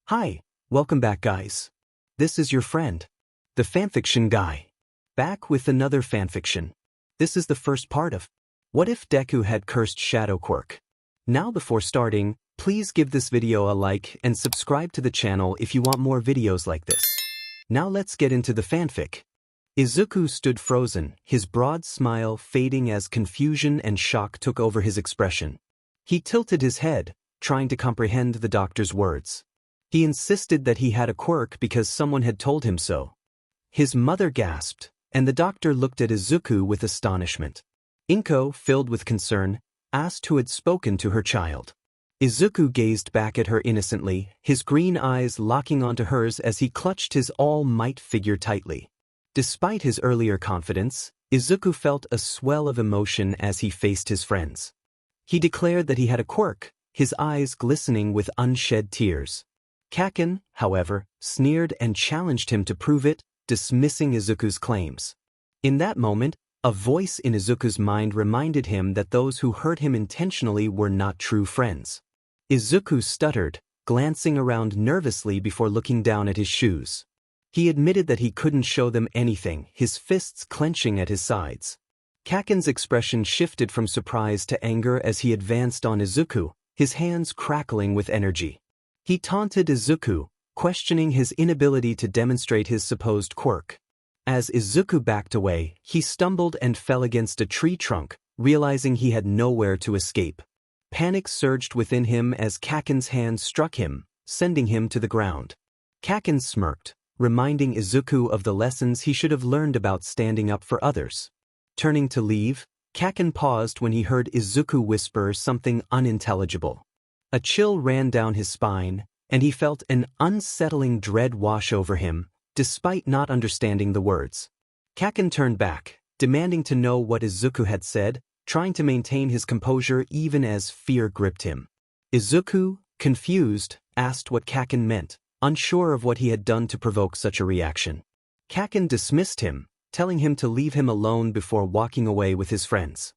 Hi, welcome back guys. This is your friend, the fanfiction guy, back with another fanfiction. This is the first part of What If Deku Had Cursed Shadow Quirk? Now before starting, please give this video a like and subscribe to the channel if you want more videos like this. Now let's get into the fanfic. Izuku stood frozen, his broad smile fading as confusion and shock took over his expression. He tilted his head, trying to comprehend the doctor's words. He insisted that he had a quirk because someone had told him so. His mother gasped, and the doctor looked at Izuku with astonishment. Inko, filled with concern, asked who had spoken to her child. Izuku gazed back at her innocently, his green eyes locking onto hers as he clutched his all-might figure tightly. Despite his earlier confidence, Izuku felt a swell of emotion as he faced his friends. He declared that he had a quirk, his eyes glistening with unshed tears. Kaken, however, sneered and challenged him to prove it, dismissing Izuku's claims. In that moment, a voice in Izuku's mind reminded him that those who hurt him intentionally were not true friends. Izuku stuttered, glancing around nervously before looking down at his shoes. He admitted that he couldn't show them anything, his fists clenching at his sides. Kaken's expression shifted from surprise to anger as he advanced on Izuku, his hands crackling with energy. He taunted Izuku, questioning his inability to demonstrate his supposed quirk. As Izuku backed away, he stumbled and fell against a tree trunk, realizing he had nowhere to escape. Panic surged within him as Kaken's hand struck him, sending him to the ground. Kaken smirked, reminding Izuku of the lessons he should have learned about standing up for others. Turning to leave, Kaken paused when he heard Izuku whisper something unintelligible. A chill ran down his spine, and he felt an unsettling dread wash over him, despite not understanding the words. Kaken turned back, demanding to know what Izuku had said, trying to maintain his composure even as fear gripped him. Izuku, confused, asked what Kaken meant, unsure of what he had done to provoke such a reaction. Kaken dismissed him, telling him to leave him alone before walking away with his friends.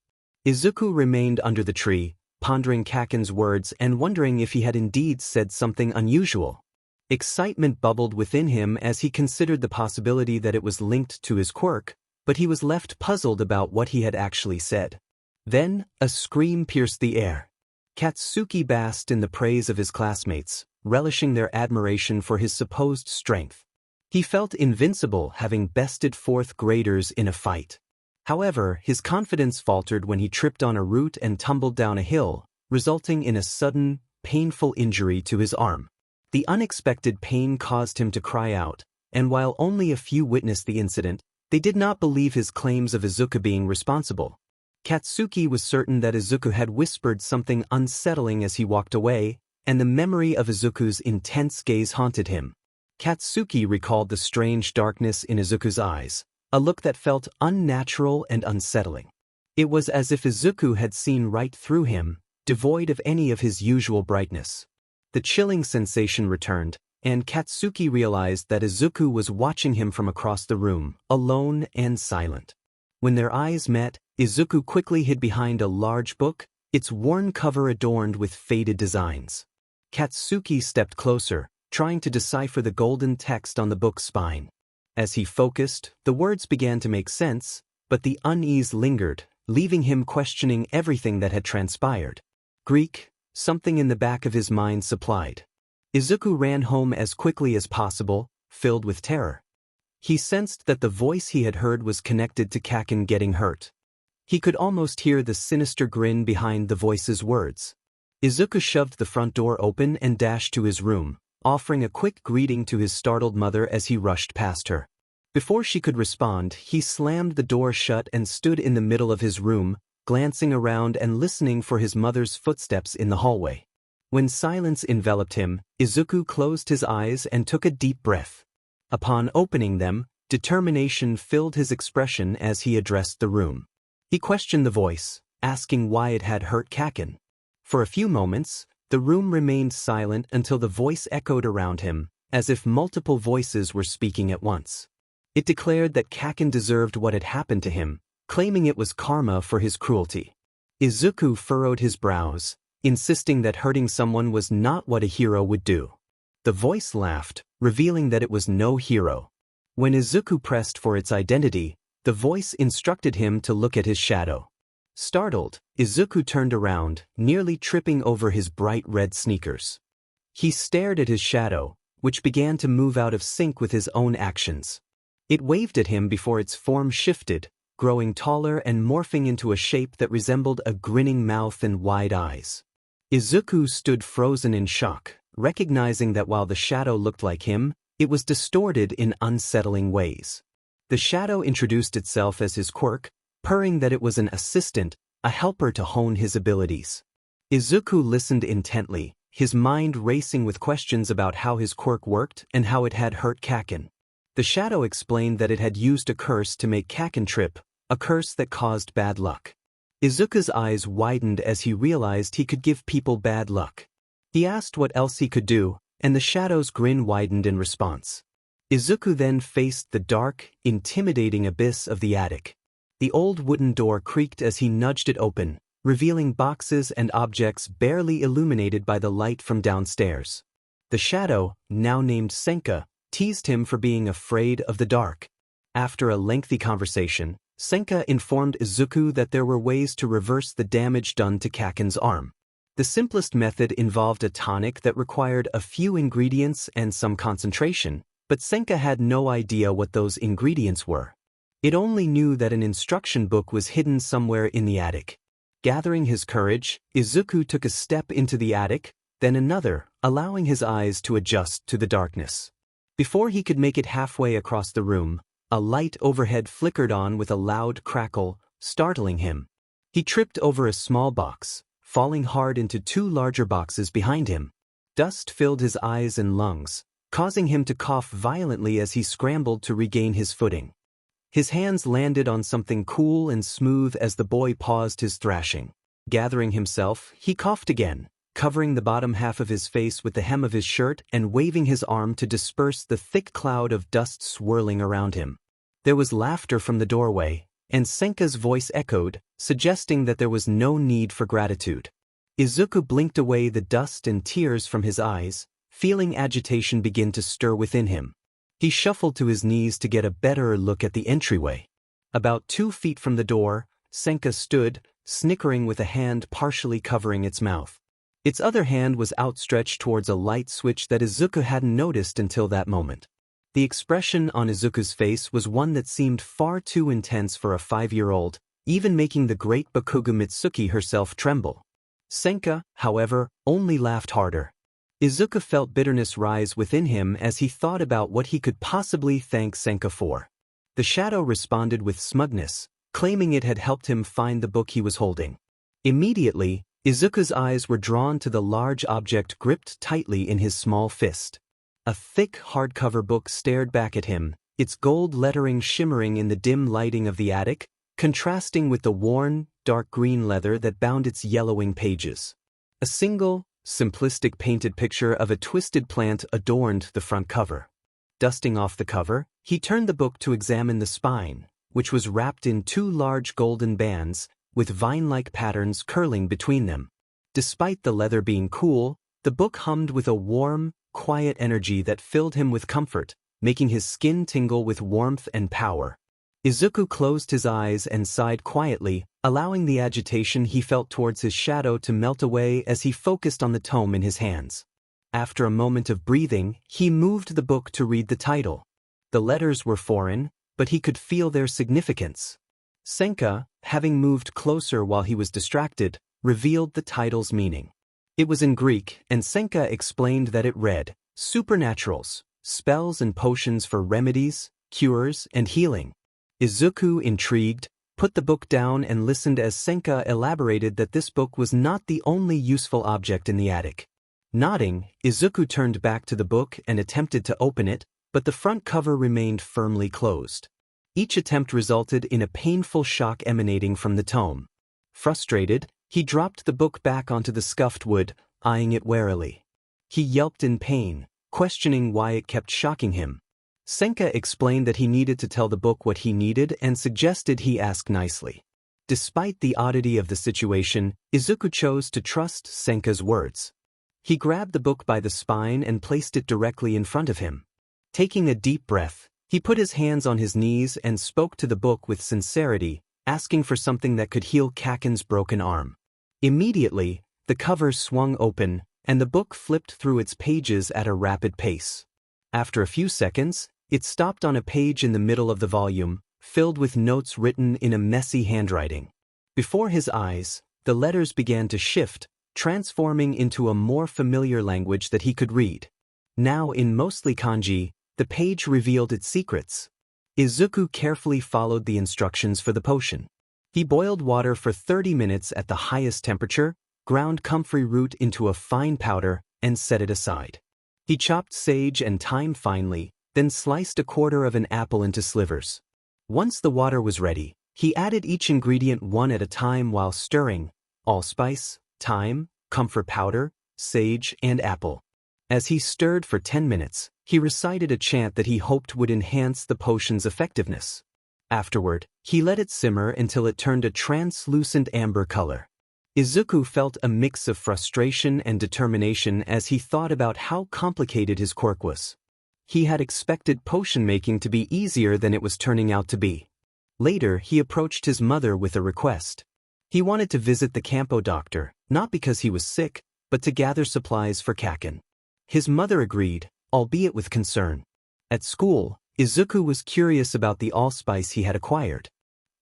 Izuku remained under the tree, pondering Kaken's words and wondering if he had indeed said something unusual. Excitement bubbled within him as he considered the possibility that it was linked to his quirk, but he was left puzzled about what he had actually said. Then, a scream pierced the air. Katsuki basked in the praise of his classmates, relishing their admiration for his supposed strength. He felt invincible, having bested fourth graders in a fight. However, his confidence faltered when he tripped on a root and tumbled down a hill, resulting in a sudden, painful injury to his arm. The unexpected pain caused him to cry out, and while only a few witnessed the incident, they did not believe his claims of Izuku being responsible. Katsuki was certain that Izuku had whispered something unsettling as he walked away, and the memory of Izuku's intense gaze haunted him. Katsuki recalled the strange darkness in Izuku's eyes, a look that felt unnatural and unsettling. It was as if Izuku had seen right through him, devoid of any of his usual brightness. The chilling sensation returned, and Katsuki realized that Izuku was watching him from across the room, alone and silent. When their eyes met, Izuku quickly hid behind a large book, its worn cover adorned with faded designs. Katsuki stepped closer, trying to decipher the golden text on the book's spine. As he focused, the words began to make sense, but the unease lingered, leaving him questioning everything that had transpired. Greek, something in the back of his mind supplied. Izuku ran home as quickly as possible, filled with terror. He sensed that the voice he had heard was connected to Kaken getting hurt. He could almost hear the sinister grin behind the voice's words. Izuku shoved the front door open and dashed to his room, offering a quick greeting to his startled mother as he rushed past her. Before she could respond, he slammed the door shut and stood in the middle of his room, glancing around and listening for his mother's footsteps in the hallway. When silence enveloped him, Izuku closed his eyes and took a deep breath. Upon opening them, determination filled his expression as he addressed the room. He questioned the voice, asking why it had hurt Kaken. For a few moments, the room remained silent until the voice echoed around him, as if multiple voices were speaking at once. It declared that Kaken deserved what had happened to him, claiming it was karma for his cruelty. Izuku furrowed his brows, insisting that hurting someone was not what a hero would do. The voice laughed, revealing that it was no hero. When Izuku pressed for its identity, the voice instructed him to look at his shadow. Startled, Izuku turned around, nearly tripping over his bright red sneakers. He stared at his shadow, which began to move out of sync with his own actions. It waved at him before its form shifted, growing taller and morphing into a shape that resembled a grinning mouth and wide eyes. Izuku stood frozen in shock, recognizing that while the shadow looked like him, it was distorted in unsettling ways. The shadow introduced itself as his quirk, purring that it was an assistant, a helper to hone his abilities. Izuku listened intently, his mind racing with questions about how his quirk worked and how it had hurt Kaken. The shadow explained that it had used a curse to make Kaken trip, a curse that caused bad luck. Izuku's eyes widened as he realized he could give people bad luck. He asked what else he could do, and the shadow's grin widened in response. Izuku then faced the dark, intimidating abyss of the attic. The old wooden door creaked as he nudged it open, revealing boxes and objects barely illuminated by the light from downstairs. The shadow, now named Senka, teased him for being afraid of the dark. After a lengthy conversation, Senka informed Izuku that there were ways to reverse the damage done to Kaken's arm. The simplest method involved a tonic that required a few ingredients and some concentration, but Senka had no idea what those ingredients were. It only knew that an instruction book was hidden somewhere in the attic. Gathering his courage, Izuku took a step into the attic, then another, allowing his eyes to adjust to the darkness. Before he could make it halfway across the room, a light overhead flickered on with a loud crackle, startling him. He tripped over a small box, falling hard into two larger boxes behind him. Dust filled his eyes and lungs, causing him to cough violently as he scrambled to regain his footing. His hands landed on something cool and smooth as the boy paused his thrashing. Gathering himself, he coughed again, covering the bottom half of his face with the hem of his shirt and waving his arm to disperse the thick cloud of dust swirling around him. There was laughter from the doorway, and Senka's voice echoed, suggesting that there was no need for gratitude. Izuku blinked away the dust and tears from his eyes, feeling agitation begin to stir within him. He shuffled to his knees to get a better look at the entryway. About 2 feet from the door, Senka stood, snickering with a hand partially covering its mouth. Its other hand was outstretched towards a light switch that Izuku hadn't noticed until that moment. The expression on Izuku's face was one that seemed far too intense for a 5-year-old, even making the great Bakugo Mitsuki herself tremble. Senka, however, only laughed harder. Izuku felt bitterness rise within him as he thought about what he could possibly thank Senka for. The shadow responded with smugness, claiming it had helped him find the book he was holding. Immediately, Izuku's eyes were drawn to the large object gripped tightly in his small fist. A thick hardcover book stared back at him, its gold lettering shimmering in the dim lighting of the attic, contrasting with the worn, dark green leather that bound its yellowing pages. A single, simplistic painted picture of a twisted plant adorned the front cover. Dusting off the cover, he turned the book to examine the spine, which was wrapped in 2 large golden bands, with vine-like patterns curling between them. Despite the leather being cool, the book hummed with a warm, quiet energy that filled him with comfort, making his skin tingle with warmth and power. Izuku closed his eyes and sighed quietly, allowing the agitation he felt towards his shadow to melt away as he focused on the tome in his hands. After a moment of breathing, he moved the book to read the title. The letters were foreign, but he could feel their significance. Senka, having moved closer while he was distracted, revealed the title's meaning. It was in Greek, and Senka explained that it read, "Supernaturals, spells and potions for remedies, cures, and healing." Izuku, intrigued, put the book down and listened as Senka elaborated that this book was not the only useful object in the attic. Nodding, Izuku turned back to the book and attempted to open it, but the front cover remained firmly closed. Each attempt resulted in a painful shock emanating from the tome. Frustrated, he dropped the book back onto the scuffed wood, eyeing it warily. He yelped in pain, questioning why it kept shocking him. Senka explained that he needed to tell the book what he needed and suggested he ask nicely. Despite the oddity of the situation, Izuku chose to trust Senka's words. He grabbed the book by the spine and placed it directly in front of him. Taking a deep breath, he put his hands on his knees and spoke to the book with sincerity, asking for something that could heal Kaken's broken arm. Immediately, the cover swung open, and the book flipped through its pages at a rapid pace. After a few seconds, it stopped on a page in the middle of the volume, filled with notes written in a messy handwriting. Before his eyes, the letters began to shift, transforming into a more familiar language that he could read. Now in mostly kanji, the page revealed its secrets. Izuku carefully followed the instructions for the potion. He boiled water for 30 minutes at the highest temperature, ground comfrey root into a fine powder, and set it aside. He chopped sage and thyme finely, then sliced a quarter of an apple into slivers. Once the water was ready, he added each ingredient one at a time while stirring: allspice, thyme, comfrey powder, sage, and apple. As he stirred for 10 minutes, he recited a chant that he hoped would enhance the potion's effectiveness. Afterward, he let it simmer until it turned a translucent amber color. Izuku felt a mix of frustration and determination as he thought about how complicated his quirk was. He had expected potion making to be easier than it was turning out to be. Later, he approached his mother with a request. He wanted to visit the Campo doctor, not because he was sick, but to gather supplies for Kaken. His mother agreed, albeit with concern. At school, Izuku was curious about the allspice he had acquired.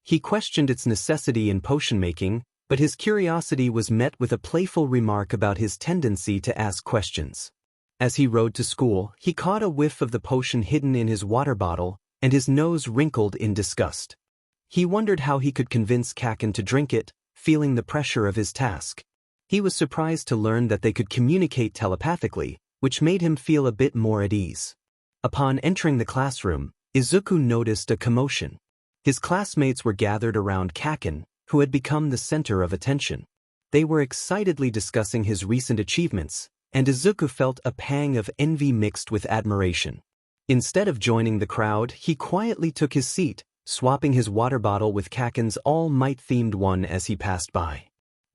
He questioned its necessity in potion making, but his curiosity was met with a playful remark about his tendency to ask questions. As he rode to school, he caught a whiff of the potion hidden in his water bottle, and his nose wrinkled in disgust. He wondered how he could convince Kaken to drink it, feeling the pressure of his task. He was surprised to learn that they could communicate telepathically, which made him feel a bit more at ease. Upon entering the classroom, Izuku noticed a commotion. His classmates were gathered around Kaken, who had become the center of attention. They were excitedly discussing his recent achievements, and Izuku felt a pang of envy mixed with admiration. Instead of joining the crowd, he quietly took his seat, swapping his water bottle with Kaken's all-might-themed one as he passed by.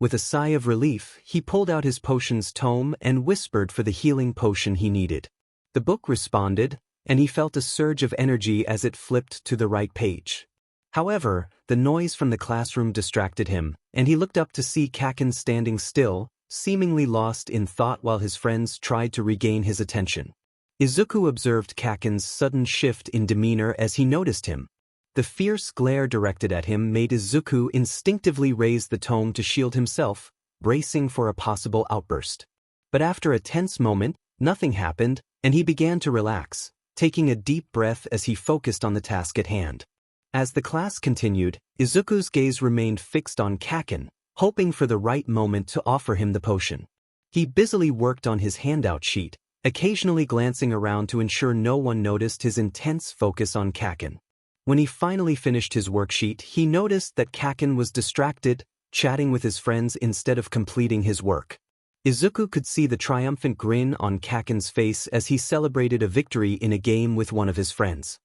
With a sigh of relief, he pulled out his potions tome and whispered for the healing potion he needed. The book responded, and he felt a surge of energy as it flipped to the right page. However, the noise from the classroom distracted him, and he looked up to see Kaken standing still, seemingly lost in thought while his friends tried to regain his attention. Izuku observed Kaken's sudden shift in demeanor as he noticed him. The fierce glare directed at him made Izuku instinctively raise the tome to shield himself, bracing for a possible outburst. But after a tense moment, nothing happened, and he began to relax, taking a deep breath as he focused on the task at hand. As the class continued, Izuku's gaze remained fixed on Kaken, hoping for the right moment to offer him the potion. He busily worked on his handout sheet, occasionally glancing around to ensure no one noticed his intense focus on Kaken. When he finally finished his worksheet, he noticed that Kaken was distracted, chatting with his friends instead of completing his work. Izuku could see the triumphant grin on Kaken's face as he celebrated a victory in a game with one of his friends.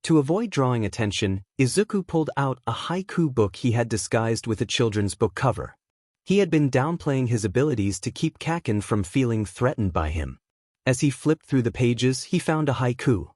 To avoid drawing attention, Izuku pulled out a haiku book he had disguised with a children's book cover. He had been downplaying his abilities to keep Kaken from feeling threatened by him. As he flipped through the pages, he found a haiku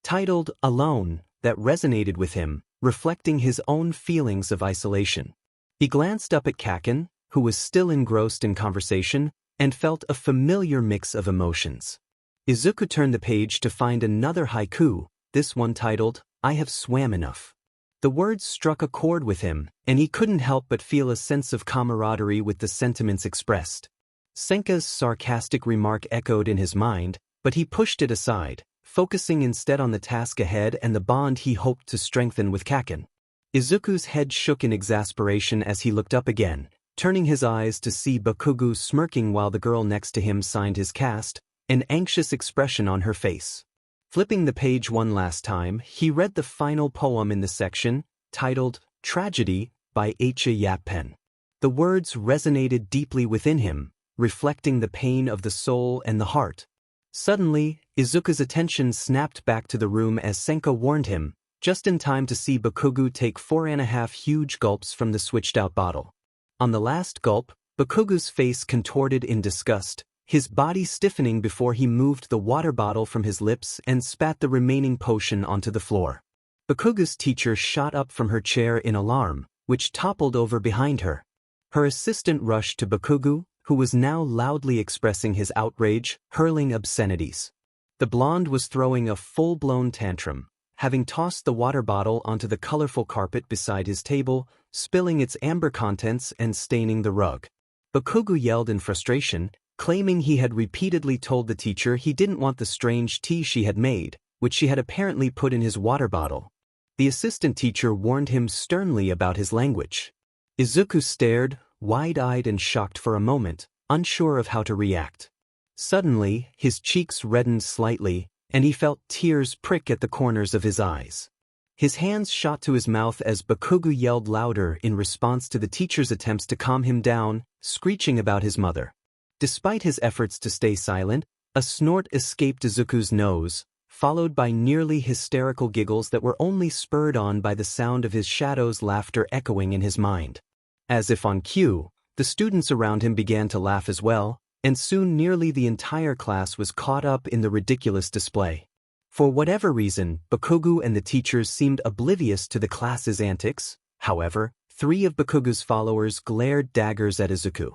titled "Alone" that resonated with him, reflecting his own feelings of isolation. He glanced up at Kaken, who was still engrossed in conversation, and felt a familiar mix of emotions. Izuku turned the page to find another haiku, this one titled, "I have swam enough." The words struck a chord with him, and he couldn't help but feel a sense of camaraderie with the sentiments expressed. Senka's sarcastic remark echoed in his mind, but he pushed it aside, focusing instead on the task ahead and the bond he hoped to strengthen with Kaken. Izuku's head shook in exasperation as he looked up again, turning his eyes to see Bakugo smirking while the girl next to him signed his cast, an anxious expression on her face. Flipping the page one last time, he read the final poem in the section, titled Tragedy, by Eiichi Yappen. The words resonated deeply within him, reflecting the pain of the soul and the heart. Suddenly, Izuku's attention snapped back to the room as Senka warned him, just in time to see Bakugo take 4.5 huge gulps from the switched-out bottle. On the last gulp, Bakugo's face contorted in disgust, his body stiffening before he moved the water bottle from his lips and spat the remaining potion onto the floor. Bakugu's teacher shot up from her chair in alarm, which toppled over behind her. Her assistant rushed to Bakugu, who was now loudly expressing his outrage, hurling obscenities. The blonde was throwing a full-blown tantrum, having tossed the water bottle onto the colorful carpet beside his table, spilling its amber contents and staining the rug. Bakugu yelled in frustration, claiming he had repeatedly told the teacher he didn't want the strange tea she had made, which she had apparently put in his water bottle. The assistant teacher warned him sternly about his language. Izuku stared, wide-eyed and shocked for a moment, unsure of how to react. Suddenly, his cheeks reddened slightly, and he felt tears prick at the corners of his eyes. His hands shot to his mouth as Bakugu yelled louder in response to the teacher's attempts to calm him down, screeching about his mother. Despite his efforts to stay silent, a snort escaped Izuku's nose, followed by nearly hysterical giggles that were only spurred on by the sound of his shadow's laughter echoing in his mind. As if on cue, the students around him began to laugh as well, and soon nearly the entire class was caught up in the ridiculous display. For whatever reason, Bakugu and the teachers seemed oblivious to the class's antics. However, 3 of Bakugu's followers glared daggers at Izuku.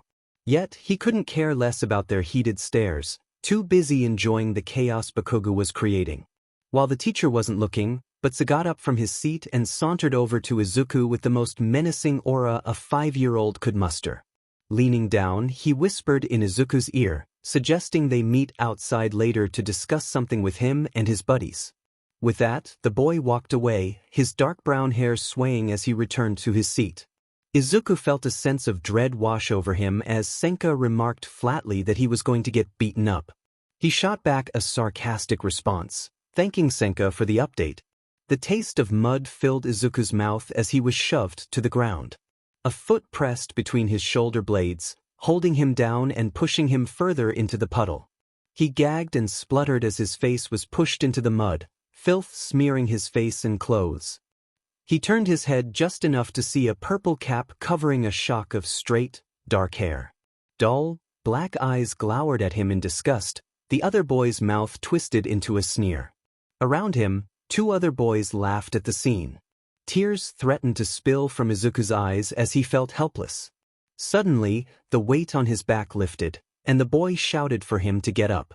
Yet, he couldn't care less about their heated stares, too busy enjoying the chaos Bakugu was creating. While the teacher wasn't looking, Butsu got up from his seat and sauntered over to Izuku with the most menacing aura a 5-year-old could muster. Leaning down, he whispered in Izuku's ear, suggesting they meet outside later to discuss something with him and his buddies. With that, the boy walked away, his dark brown hair swaying as he returned to his seat. Izuku felt a sense of dread wash over him as Senka remarked flatly that he was going to get beaten up. He shot back a sarcastic response, thanking Senka for the update. The taste of mud filled Izuku's mouth as he was shoved to the ground. A foot pressed between his shoulder blades, holding him down and pushing him further into the puddle. He gagged and spluttered as his face was pushed into the mud, filth smearing his face and clothes. He turned his head just enough to see a purple cap covering a shock of straight, dark hair. Dull, black eyes glowered at him in disgust, the other boy's mouth twisted into a sneer. Around him, 2 other boys laughed at the scene. Tears threatened to spill from Izuku's eyes as he felt helpless. Suddenly, the weight on his back lifted, and the boy shouted for him to get up.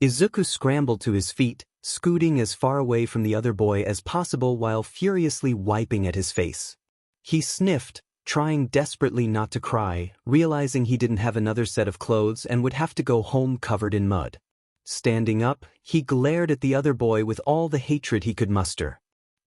Izuku scrambled to his feet, scooting as far away from the other boy as possible while furiously wiping at his face. He sniffed, trying desperately not to cry, realizing he didn't have another set of clothes and would have to go home covered in mud. Standing up, he glared at the other boy with all the hatred he could muster.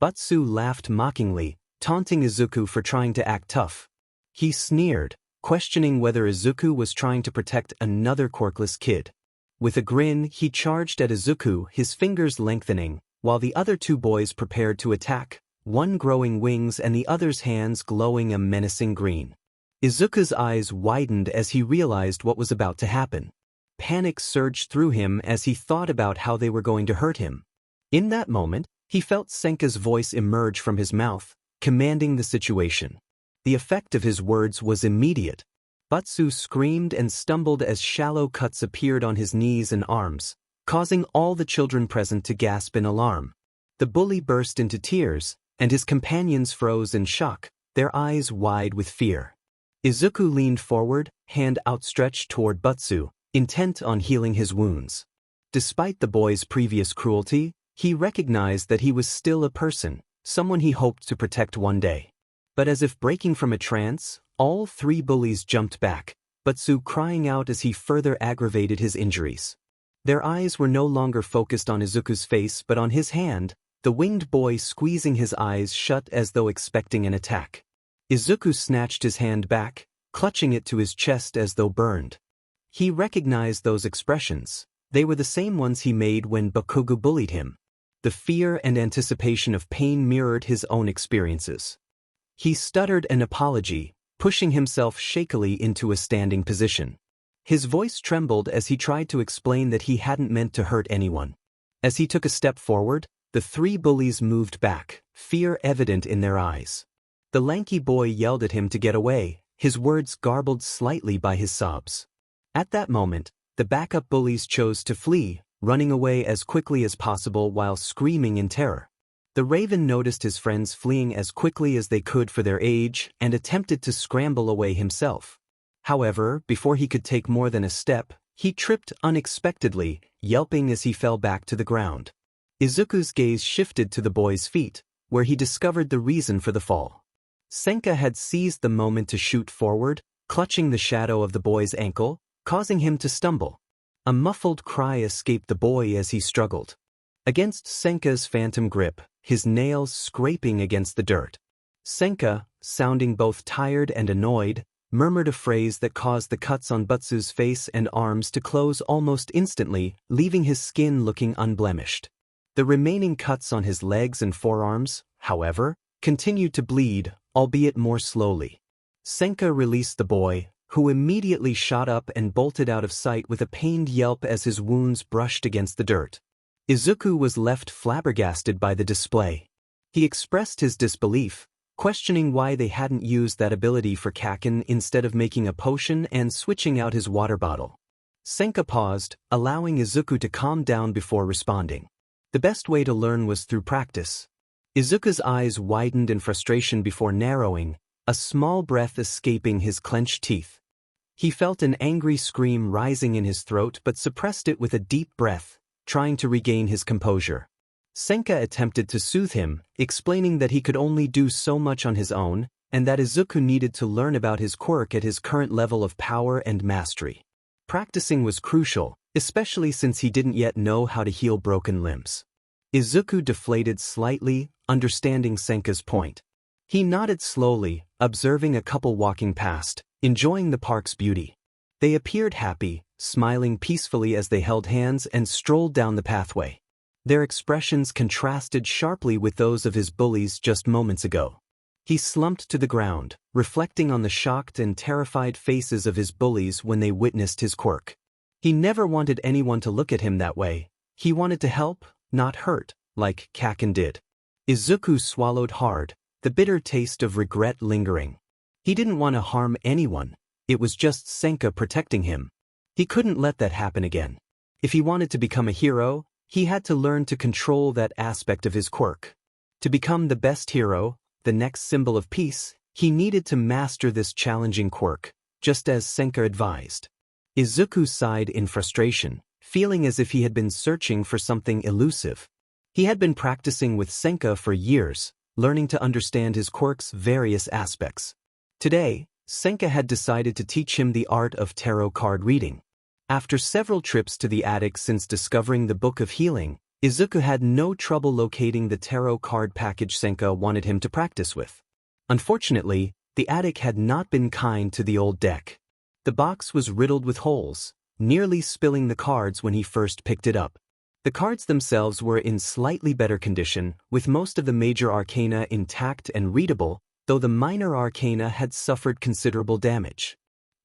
Butsu laughed mockingly, taunting Izuku for trying to act tough. He sneered, questioning whether Izuku was trying to protect another quirkless kid. With a grin, he charged at Izuku, his fingers lengthening, while the other 2 boys prepared to attack, one growing wings and the other's hands glowing a menacing green. Izuku's eyes widened as he realized what was about to happen. Panic surged through him as he thought about how they were going to hurt him. In that moment, he felt Senka's voice emerge from his mouth, commanding the situation. The effect of his words was immediate. Butsu screamed and stumbled as shallow cuts appeared on his knees and arms, causing all the children present to gasp in alarm. The bully burst into tears, and his companions froze in shock, their eyes wide with fear. Izuku leaned forward, hand outstretched toward Butsu, intent on healing his wounds. Despite the boy's previous cruelty, he recognized that he was still a person, someone he hoped to protect one day. But as if breaking from a trance, all 3 bullies jumped back, Butsu crying out as he further aggravated his injuries. Their eyes were no longer focused on Izuku's face but on his hand, the winged boy squeezing his eyes shut as though expecting an attack. Izuku snatched his hand back, clutching it to his chest as though burned. He recognized those expressions. They were the same ones he made when Bakugu bullied him. The fear and anticipation of pain mirrored his own experiences. He stuttered an apology, pushing himself shakily into a standing position. His voice trembled as he tried to explain that he hadn't meant to hurt anyone. As he took a step forward, the 3 bullies moved back, fear evident in their eyes. The lanky boy yelled at him to get away, his words garbled slightly by his sobs. At that moment, The backup bullies chose to flee, running away as quickly as possible while screaming in terror. The Raven noticed his friends fleeing as quickly as they could for their age and attempted to scramble away himself. However, before he could take more than a step, he tripped unexpectedly, yelping as he fell back to the ground. Izuku's gaze shifted to the boy's feet, where he discovered the reason for the fall. Senka had seized the moment to shoot forward, clutching the shadow of the boy's ankle, causing him to stumble. A muffled cry escaped the boy as he struggled against Senka's phantom grip, his nails scraping against the dirt. Senka, sounding both tired and annoyed, murmured a phrase that caused the cuts on Butsu's face and arms to close almost instantly, leaving his skin looking unblemished. The remaining cuts on his legs and forearms, however, continued to bleed, albeit more slowly. Senka released the boy, who immediately shot up and bolted out of sight with a pained yelp as his wounds brushed against the dirt. Izuku was left flabbergasted by the display. He expressed his disbelief, questioning why they hadn't used that ability for Kaken instead of making a potion and switching out his water bottle. Senka paused, allowing Izuku to calm down before responding. The best way to learn was through practice. Izuku's eyes widened in frustration before narrowing, a small breath escaping his clenched teeth. He felt an angry scream rising in his throat but suppressed it with a deep breath, trying to regain his composure. Senka attempted to soothe him, explaining that he could only do so much on his own, and that Izuku needed to learn about his quirk at his current level of power and mastery. Practicing was crucial, especially since he didn't yet know how to heal broken limbs. Izuku deflated slightly, understanding Senka's point. He nodded slowly, observing a couple walking past, enjoying the park's beauty. They appeared happy, smiling peacefully as they held hands and strolled down the pathway. Their expressions contrasted sharply with those of his bullies just moments ago. He slumped to the ground, reflecting on the shocked and terrified faces of his bullies when they witnessed his quirk. He never wanted anyone to look at him that way. He wanted to help, not hurt, like Kaken did. Izuku swallowed hard, the bitter taste of regret lingering. He didn't want to harm anyone, it was just Senka protecting him. He couldn't let that happen again. If he wanted to become a hero, he had to learn to control that aspect of his quirk. To become the best hero, the next symbol of peace, he needed to master this challenging quirk, just as Senka advised. Izuku sighed in frustration, feeling as if he had been searching for something elusive. He had been practicing with Senka for years, learning to understand his quirk's various aspects. Today, Senka had decided to teach him the art of tarot card reading. After several trips to the attic since discovering the Book of Healing, Izuku had no trouble locating the tarot card package Senka wanted him to practice with. Unfortunately, the attic had not been kind to the old deck. The box was riddled with holes, nearly spilling the cards when he first picked it up. The cards themselves were in slightly better condition, with most of the major arcana intact and readable, though the minor arcana had suffered considerable damage.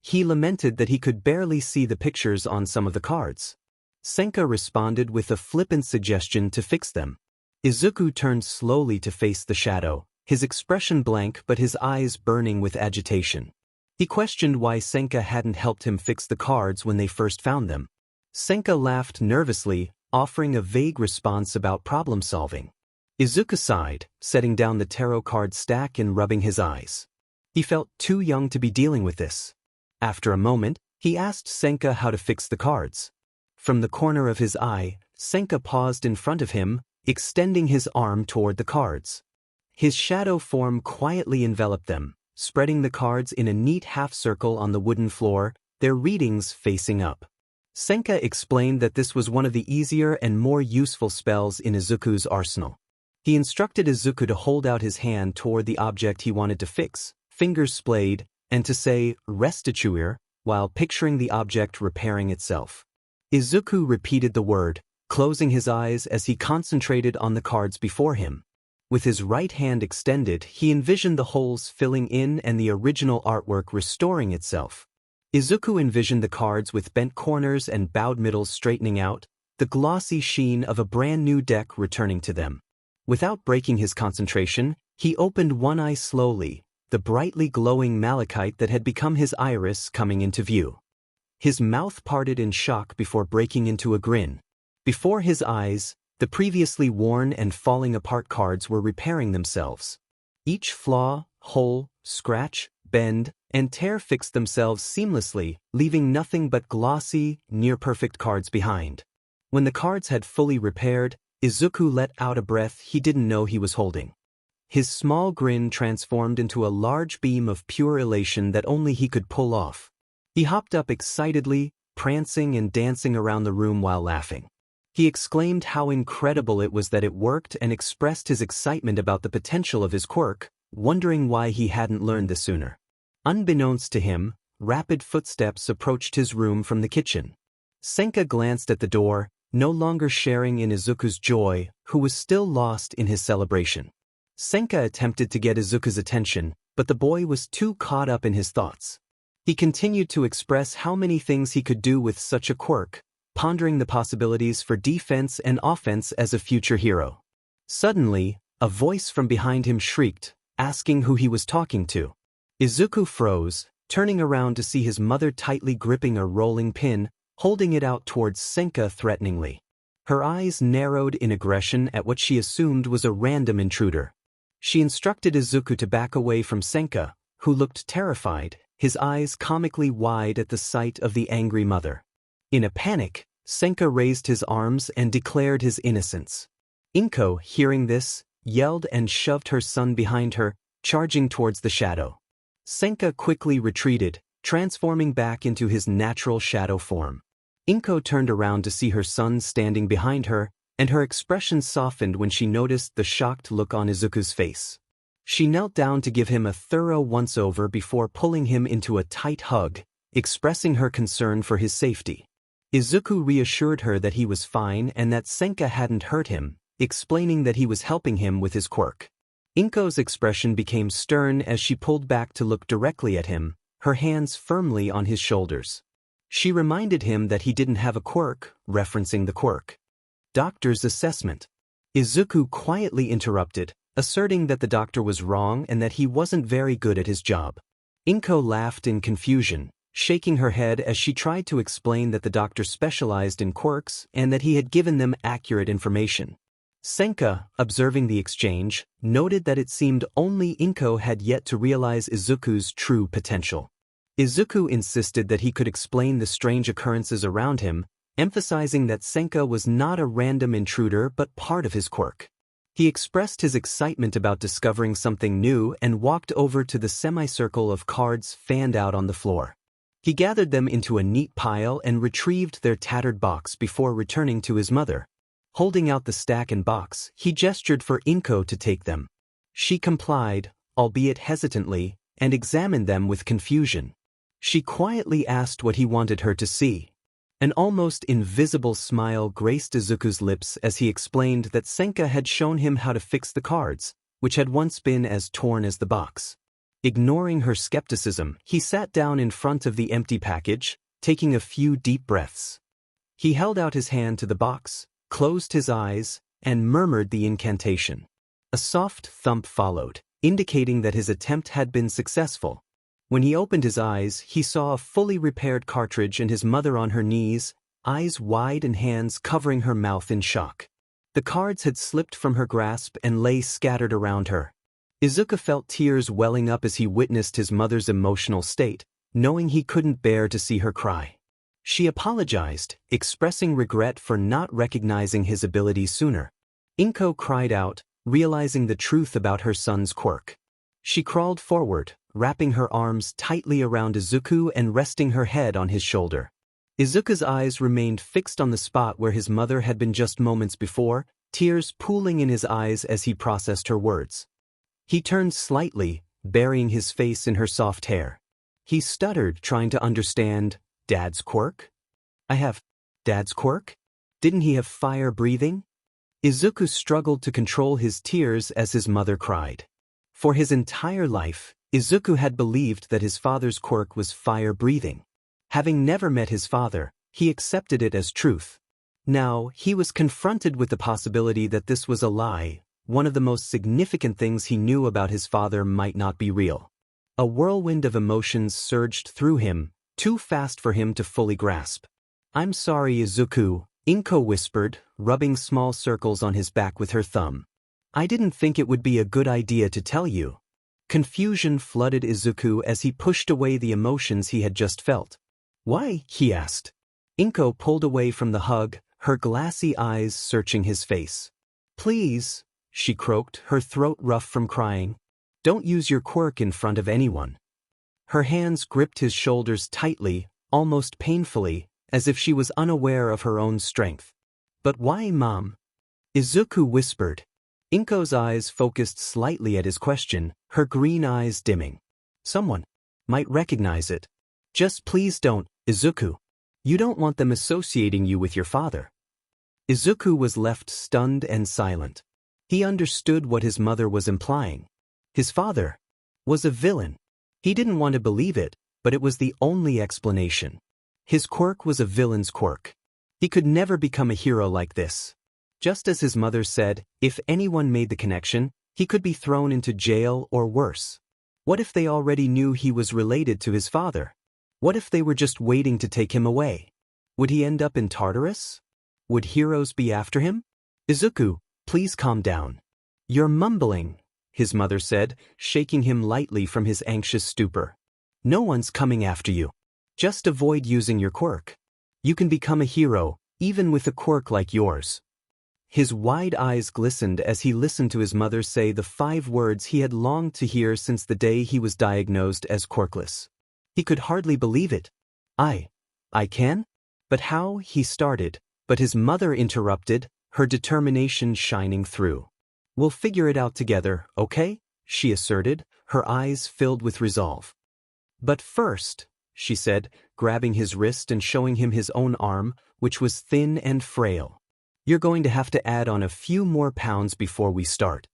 He lamented that he could barely see the pictures on some of the cards. Senka responded with a flippant suggestion to fix them. Izuku turned slowly to face the shadow, his expression blank but his eyes burning with agitation. He questioned why Senka hadn't helped him fix the cards when they first found them. Senka laughed nervously, offering a vague response about problem-solving. Izuku sighed, setting down the tarot card stack and rubbing his eyes. He felt too young to be dealing with this. After a moment, he asked Senka how to fix the cards. From the corner of his eye, Senka paused in front of him, extending his arm toward the cards. His shadow form quietly enveloped them, spreading the cards in a neat half-circle on the wooden floor, their readings facing up. Senka explained that this was one of the easier and more useful spells in Izuku's arsenal. He instructed Izuku to hold out his hand toward the object he wanted to fix, fingers splayed, and to say, "Restituer," while picturing the object repairing itself. Izuku repeated the word, closing his eyes as he concentrated on the cards before him. With his right hand extended, he envisioned the holes filling in and the original artwork restoring itself. Izuku envisioned the cards with bent corners and bowed middles straightening out, the glossy sheen of a brand new deck returning to them. Without breaking his concentration, he opened one eye slowly, the brightly glowing malachite that had become his iris coming into view. His mouth parted in shock before breaking into a grin. Before his eyes, the previously worn and falling apart cards were repairing themselves. Each flaw, hole, scratch, bend, and tear fixed themselves seamlessly, leaving nothing but glossy, near-perfect cards behind. When the cards had fully repaired, Izuku let out a breath he didn't know he was holding. His small grin transformed into a large beam of pure elation that only he could pull off. He hopped up excitedly, prancing and dancing around the room while laughing. He exclaimed how incredible it was that it worked and expressed his excitement about the potential of his quirk, wondering why he hadn't learned this sooner. Unbeknownst to him, rapid footsteps approached his room from the kitchen. Senka glanced at the door, no longer sharing in Izuku's joy, who was still lost in his celebration. Senka attempted to get Izuku's attention, but the boy was too caught up in his thoughts. He continued to express how many things he could do with such a quirk, pondering the possibilities for defense and offense as a future hero. Suddenly, a voice from behind him shrieked, asking who he was talking to. Izuku froze, turning around to see his mother tightly gripping a rolling pin, holding it out towards Senka threateningly. Her eyes narrowed in aggression at what she assumed was a random intruder. She instructed Izuku to back away from Senka, who looked terrified, his eyes comically wide at the sight of the angry mother. In a panic, Senka raised his arms and declared his innocence. Inko, hearing this, yelled and shoved her son behind her, charging towards the shadow. Senka quickly retreated, transforming back into his natural shadow form. Inko turned around to see her son standing behind her, and her expression softened when she noticed the shocked look on Izuku's face. She knelt down to give him a thorough once-over before pulling him into a tight hug, expressing her concern for his safety. Izuku reassured her that he was fine and that Senka hadn't hurt him, explaining that he was helping him with his quirk. Inko's expression became stern as she pulled back to look directly at him, her hands firmly on his shoulders. She reminded him that he didn't have a quirk, referencing the quirk. Doctor's assessment. Izuku quietly interrupted, asserting that the doctor was wrong and that he wasn't very good at his job. Inko laughed in confusion, shaking her head as she tried to explain that the doctor specialized in quirks and that he had given them accurate information. Senka, observing the exchange, noted that it seemed only Inko had yet to realize Izuku's true potential. Izuku insisted that he could explain the strange occurrences around him, emphasizing that Senka was not a random intruder but part of his quirk. He expressed his excitement about discovering something new and walked over to the semicircle of cards fanned out on the floor. He gathered them into a neat pile and retrieved their tattered box before returning to his mother. Holding out the stack and box, he gestured for Inko to take them. She complied, albeit hesitantly, and examined them with confusion. She quietly asked what he wanted her to see. An almost invisible smile graced Izuku's lips as he explained that Senka had shown him how to fix the cards, which had once been as torn as the box. Ignoring her skepticism, he sat down in front of the empty package, taking a few deep breaths. He held out his hand to the box, closed his eyes, and murmured the incantation. A soft thump followed, indicating that his attempt had been successful. When he opened his eyes, he saw a fully repaired cartridge and his mother on her knees, eyes wide and hands covering her mouth in shock. The cards had slipped from her grasp and lay scattered around her. Izuku felt tears welling up as he witnessed his mother's emotional state, knowing he couldn't bear to see her cry. She apologized, expressing regret for not recognizing his abilities sooner. Inko cried out, realizing the truth about her son's quirk. She crawled forward, wrapping her arms tightly around Izuku and resting her head on his shoulder. Izuku's eyes remained fixed on the spot where his mother had been just moments before, tears pooling in his eyes as he processed her words. He turned slightly, burying his face in her soft hair. He stuttered, trying to understand, Dad's quirk? I have Dad's quirk? Didn't he have fire breathing? Izuku struggled to control his tears as his mother cried. For his entire life, Izuku had believed that his father's quirk was fire breathing. Having never met his father, he accepted it as truth. Now, he was confronted with the possibility that this was a lie. One of the most significant things he knew about his father might not be real. A whirlwind of emotions surged through him, too fast for him to fully grasp. "I'm sorry, Izuku," Inko whispered, rubbing small circles on his back with her thumb. "I didn't think it would be a good idea to tell you." Confusion flooded Izuku as he pushed away the emotions he had just felt. "Why?" he asked. Inko pulled away from the hug, her glassy eyes searching his face. "Please," she croaked, her throat rough from crying. "Don't use your quirk in front of anyone." Her hands gripped his shoulders tightly, almost painfully, as if she was unaware of her own strength. "But why, Mom?" Izuku whispered. Inko's eyes focused slightly at his question, her green eyes dimming. "Someone might recognize it. Just please don't, Izuku. You don't want them associating you with your father." Izuku was left stunned and silent. He understood what his mother was implying. His father was a villain. He didn't want to believe it, but it was the only explanation. His quirk was a villain's quirk. He could never become a hero like this. Just as his mother said, if anyone made the connection, he could be thrown into jail or worse. What if they already knew he was related to his father? What if they were just waiting to take him away? Would he end up in Tartarus? Would heroes be after him? "Izuku, please calm down. You're mumbling," his mother said, shaking him lightly from his anxious stupor. "No one's coming after you. Just avoid using your quirk. You can become a hero, even with a quirk like yours." His wide eyes glistened as he listened to his mother say the 5 words he had longed to hear since the day he was diagnosed as quirkless. He could hardly believe it. I can? But how?" he started, but his mother interrupted, her determination shining through. "We'll figure it out together, okay?" she asserted, her eyes filled with resolve. "But first," she said, grabbing his wrist and showing him his own arm, which was thin and frail. "You're going to have to add on a few more pounds before we start."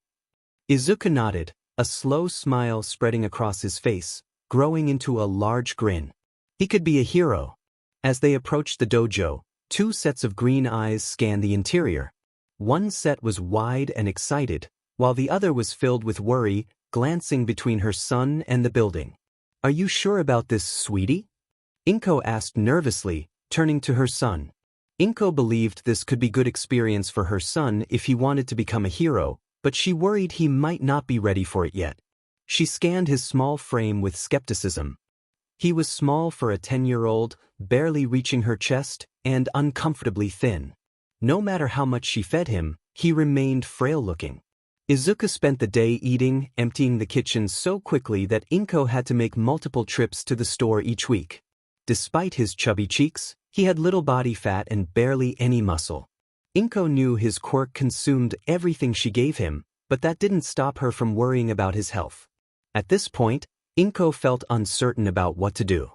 Izuku nodded, a slow smile spreading across his face, growing into a large grin. He could be a hero. As they approached the dojo, 2 sets of green eyes scanned the interior. One set was wide and excited, while the other was filled with worry, glancing between her son and the building. "Are you sure about this, sweetie?" Inko asked nervously, turning to her son. Inko believed this could be good experience for her son if he wanted to become a hero, but she worried he might not be ready for it yet. She scanned his small frame with skepticism. He was small for a 10-year-old, barely reaching her chest, and uncomfortably thin. No matter how much she fed him, he remained frail-looking. Izuku spent the day eating, emptying the kitchen so quickly that Inko had to make multiple trips to the store each week. Despite his chubby cheeks, he had little body fat and barely any muscle. Inko knew his quirk consumed everything she gave him, but that didn't stop her from worrying about his health. At this point, Inko felt uncertain about what to do.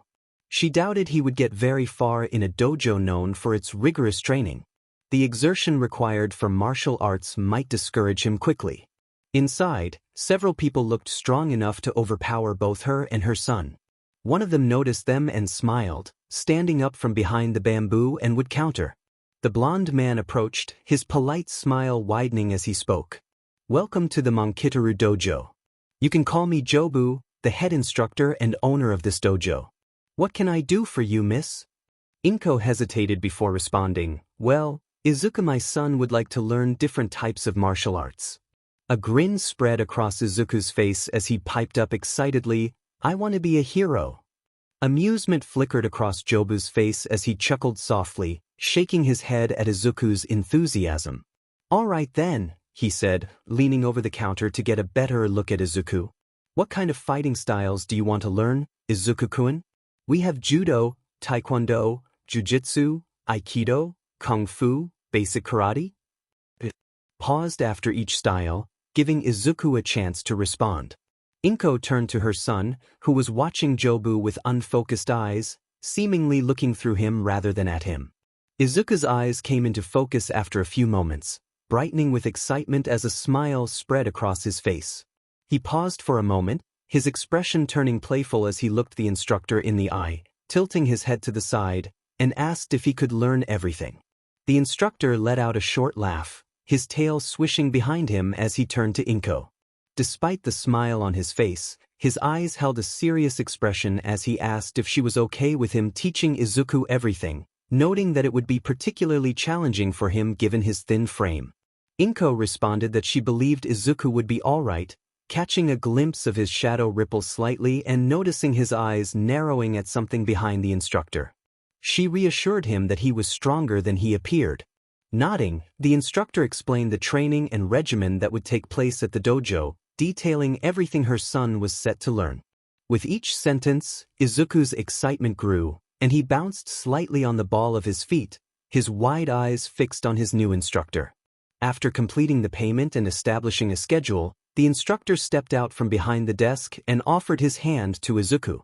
She doubted he would get very far in a dojo known for its rigorous training. The exertion required for martial arts might discourage him quickly. Inside, several people looked strong enough to overpower both her and her son. One of them noticed them and smiled, standing up from behind the bamboo and would counter. The blond man approached, his polite smile widening as he spoke. "Welcome to the Monkitaru Dojo. You can call me Jobu, the head instructor and owner of this dojo. What can I do for you, miss?" Inko hesitated before responding. "Well, Izuku, my son would like to learn different types of martial arts." A grin spread across Izuku's face as he piped up excitedly, "I want to be a hero." Amusement flickered across Jobu's face as he chuckled softly, shaking his head at Izuku's enthusiasm. "All right then," he said, leaning over the counter to get a better look at Izuku. "What kind of fighting styles do you want to learn, Izuku-kun? We have judo, taekwondo, jujitsu, aikido, kung fu, basic karate." Paused after each style, giving Izuku a chance to respond. Inko turned to her son, who was watching Jobu with unfocused eyes, seemingly looking through him rather than at him. Izuku's eyes came into focus after a few moments, brightening with excitement as a smile spread across his face. He paused for a moment, his expression turning playful as he looked the instructor in the eye, tilting his head to the side, and asked if he could learn everything. The instructor let out a short laugh, his tail swishing behind him as he turned to Inko. Despite the smile on his face, his eyes held a serious expression as he asked if she was okay with him teaching Izuku everything, noting that it would be particularly challenging for him given his thin frame. Inko responded that she believed Izuku would be alright, catching a glimpse of his shadow ripple slightly and noticing his eyes narrowing at something behind the instructor. She reassured him that he was stronger than he appeared. Nodding, the instructor explained the training and regimen that would take place at the dojo, detailing everything her son was set to learn. With each sentence, Izuku's excitement grew, and he bounced slightly on the ball of his feet, his wide eyes fixed on his new instructor. After completing the payment and establishing a schedule, the instructor stepped out from behind the desk and offered his hand to Izuku.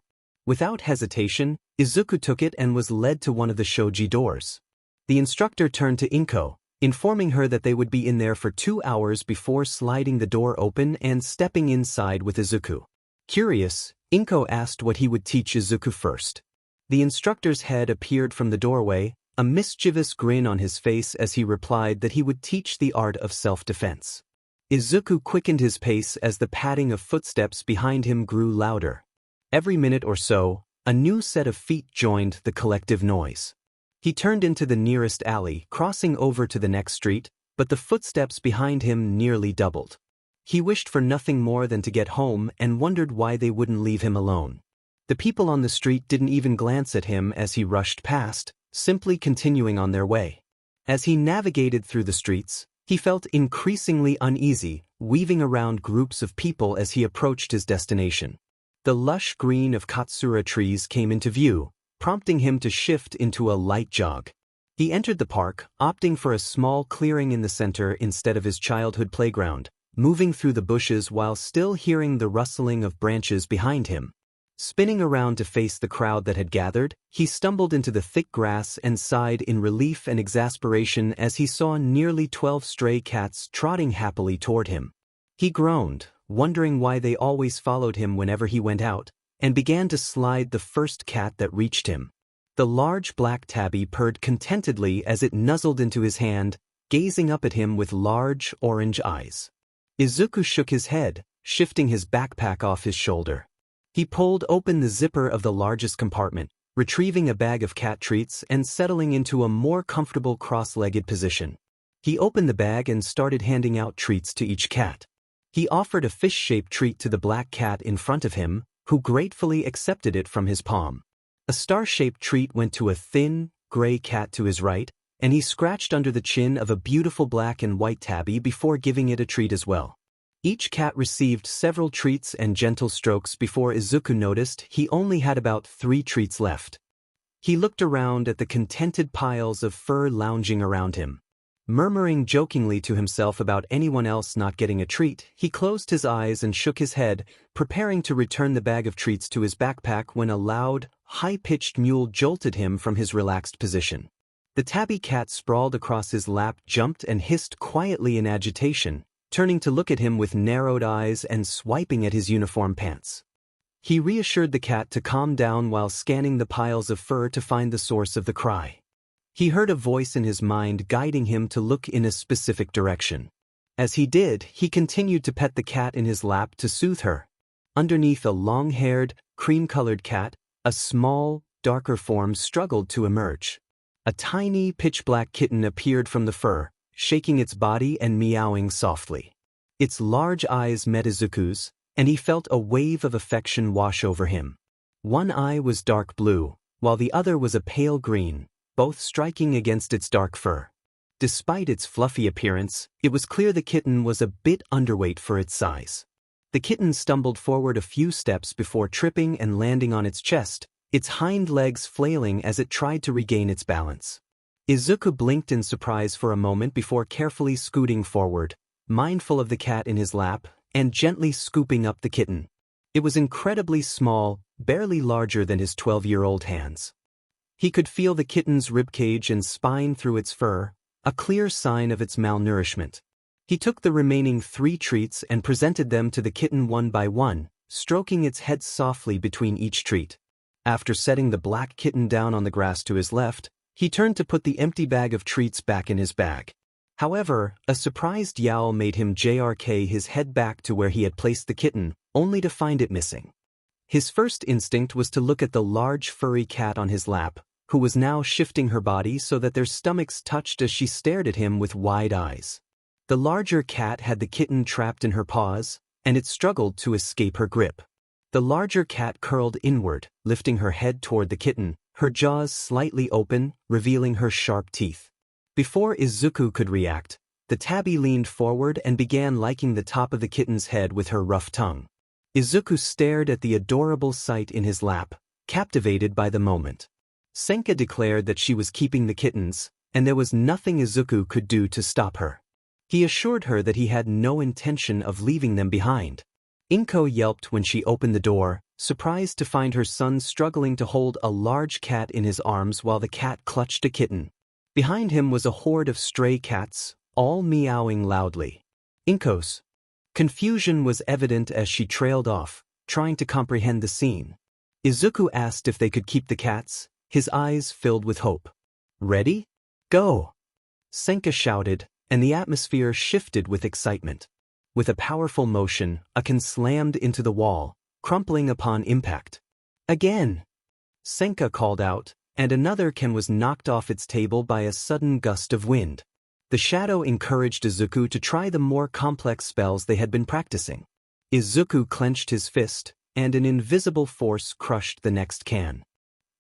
Without hesitation, Izuku took it and was led to one of the shoji doors. The instructor turned to Inko, informing her that they would be in there for 2 hours before sliding the door open and stepping inside with Izuku. Curious, Inko asked what he would teach Izuku first. The instructor's head appeared from the doorway, a mischievous grin on his face as he replied that he would teach the art of self-defense. Izuku quickened his pace as the padding of footsteps behind him grew louder. Every minute or so, a new set of feet joined the collective noise. He turned into the nearest alley, crossing over to the next street, but the footsteps behind him nearly doubled. He wished for nothing more than to get home and wondered why they wouldn't leave him alone. The people on the street didn't even glance at him as he rushed past, simply continuing on their way. As he navigated through the streets, he felt increasingly uneasy, weaving around groups of people as he approached his destination. The lush green of Katsura trees came into view, prompting him to shift into a light jog. He entered the park, opting for a small clearing in the center instead of his childhood playground, moving through the bushes while still hearing the rustling of branches behind him. Spinning around to face the crowd that had gathered, he stumbled into the thick grass and sighed in relief and exasperation as he saw nearly 12 stray cats trotting happily toward him. He groaned, wondering why they always followed him whenever he went out, and began to slide the first cat that reached him. The large black tabby purred contentedly as it nuzzled into his hand, gazing up at him with large orange eyes. Izuku shook his head, shifting his backpack off his shoulder. He pulled open the zipper of the largest compartment, retrieving a bag of cat treats and settling into a more comfortable cross-legged position. He opened the bag and started handing out treats to each cat. He offered a fish-shaped treat to the black cat in front of him, who gratefully accepted it from his palm. A star-shaped treat went to a thin, gray cat to his right, and he scratched under the chin of a beautiful black and white tabby before giving it a treat as well. Each cat received several treats and gentle strokes before Izuku noticed he only had about 3 treats left. He looked around at the contented piles of fur lounging around him. Murmuring jokingly to himself about anyone else not getting a treat, he closed his eyes and shook his head, preparing to return the bag of treats to his backpack when a loud, high-pitched mewl jolted him from his relaxed position. The tabby cat sprawled across his lap jumped and hissed quietly in agitation, turning to look at him with narrowed eyes and swiping at his uniform pants. He reassured the cat to calm down while scanning the piles of fur to find the source of the cry. He heard a voice in his mind guiding him to look in a specific direction. As he did, he continued to pet the cat in his lap to soothe her. Underneath a long-haired, cream-colored cat, a small, darker form struggled to emerge. A tiny, pitch-black kitten appeared from the fur, shaking its body and meowing softly. Its large eyes met Izuku's, and he felt a wave of affection wash over him. One eye was dark blue, while the other was a pale green, both striking against its dark fur. Despite its fluffy appearance, it was clear the kitten was a bit underweight for its size. The kitten stumbled forward a few steps before tripping and landing on its chest, its hind legs flailing as it tried to regain its balance. Izuku blinked in surprise for a moment before carefully scooting forward, mindful of the cat in his lap, and gently scooping up the kitten. It was incredibly small, barely larger than his 12-year-old hands. He could feel the kitten's ribcage and spine through its fur, a clear sign of its malnourishment. He took the remaining 3 treats and presented them to the kitten one by one, stroking its head softly between each treat. After setting the black kitten down on the grass to his left, he turned to put the empty bag of treats back in his bag. However, a surprised yowl made him jerk his head back to where he had placed the kitten, only to find it missing. His first instinct was to look at the large furry cat on his lap, who was now shifting her body so that their stomachs touched as she stared at him with wide eyes. The larger cat had the kitten trapped in her paws, and it struggled to escape her grip. The larger cat curled inward, lifting her head toward the kitten, her jaws slightly open, revealing her sharp teeth. Before Izuku could react, the tabby leaned forward and began licking the top of the kitten's head with her rough tongue. Izuku stared at the adorable sight in his lap, captivated by the moment. Senka declared that she was keeping the kittens, and there was nothing Izuku could do to stop her. He assured her that he had no intention of leaving them behind. Inko yelped when she opened the door, surprised to find her son struggling to hold a large cat in his arms while the cat clutched a kitten. Behind him was a horde of stray cats, all meowing loudly. Inko's confusion was evident as she trailed off, trying to comprehend the scene. Izuku asked if they could keep the cats, his eyes filled with hope. "Ready? Go!" Senka shouted, and the atmosphere shifted with excitement. With a powerful motion, a can slammed into the wall, crumpling upon impact. "Again!" Senka called out, and another can was knocked off its table by a sudden gust of wind. The shadow encouraged Izuku to try the more complex spells they had been practicing. Izuku clenched his fist, and an invisible force crushed the next can.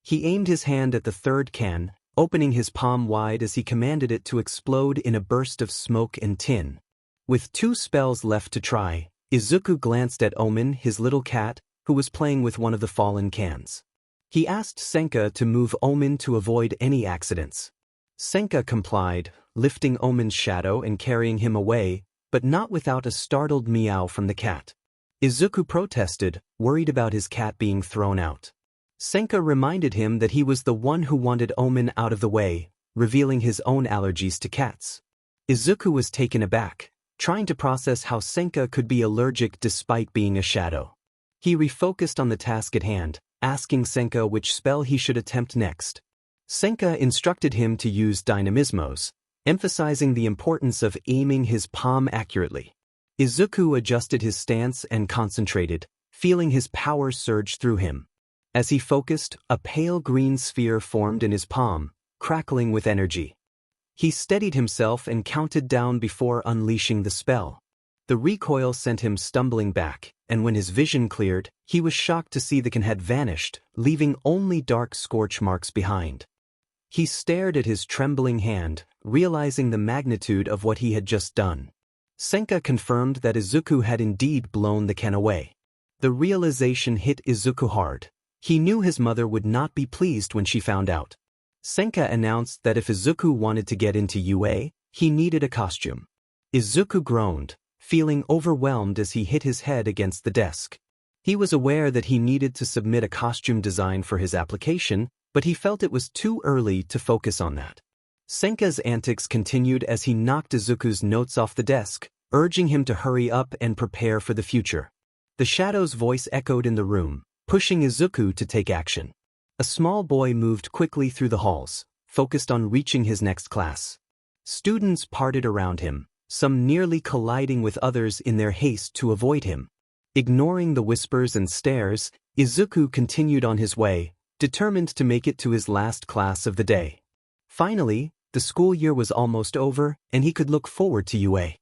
He aimed his hand at the third can, opening his palm wide as he commanded it to explode in a burst of smoke and tin. With 2 spells left to try, Izuku glanced at Omen, his little cat, who was playing with one of the fallen cans. He asked Senka to move Omen to avoid any accidents. Senka complied, lifting Omen's shadow and carrying him away, but not without a startled meow from the cat. Izuku protested, worried about his cat being thrown out. Senka reminded him that he was the one who wanted Omen out of the way, revealing his own allergies to cats. Izuku was taken aback, trying to process how Senka could be allergic despite being a shadow. He refocused on the task at hand, asking Senka which spell he should attempt next. Senka instructed him to use dynamismos, emphasizing the importance of aiming his palm accurately. Izuku adjusted his stance and concentrated, feeling his power surge through him. As he focused, a pale green sphere formed in his palm, crackling with energy. He steadied himself and counted down before unleashing the spell. The recoil sent him stumbling back, and when his vision cleared, he was shocked to see the can had vanished, leaving only dark scorch marks behind. He stared at his trembling hand, realizing the magnitude of what he had just done. Senka confirmed that Izuku had indeed blown the can away. The realization hit Izuku hard. He knew his mother would not be pleased when she found out. Senka announced that if Izuku wanted to get into UA, he needed a costume. Izuku groaned, feeling overwhelmed as he hit his head against the desk. He was aware that he needed to submit a costume design for his application, but he felt it was too early to focus on that. Senka's antics continued as he knocked Izuku's notes off the desk, urging him to hurry up and prepare for the future. The shadow's voice echoed in the room, pushing Izuku to take action. A small boy moved quickly through the halls, focused on reaching his next class. Students parted around him, some nearly colliding with others in their haste to avoid him. Ignoring the whispers and stares, Izuku continued on his way, determined to make it to his last class of the day. Finally, the school year was almost over, and he could look forward to UA.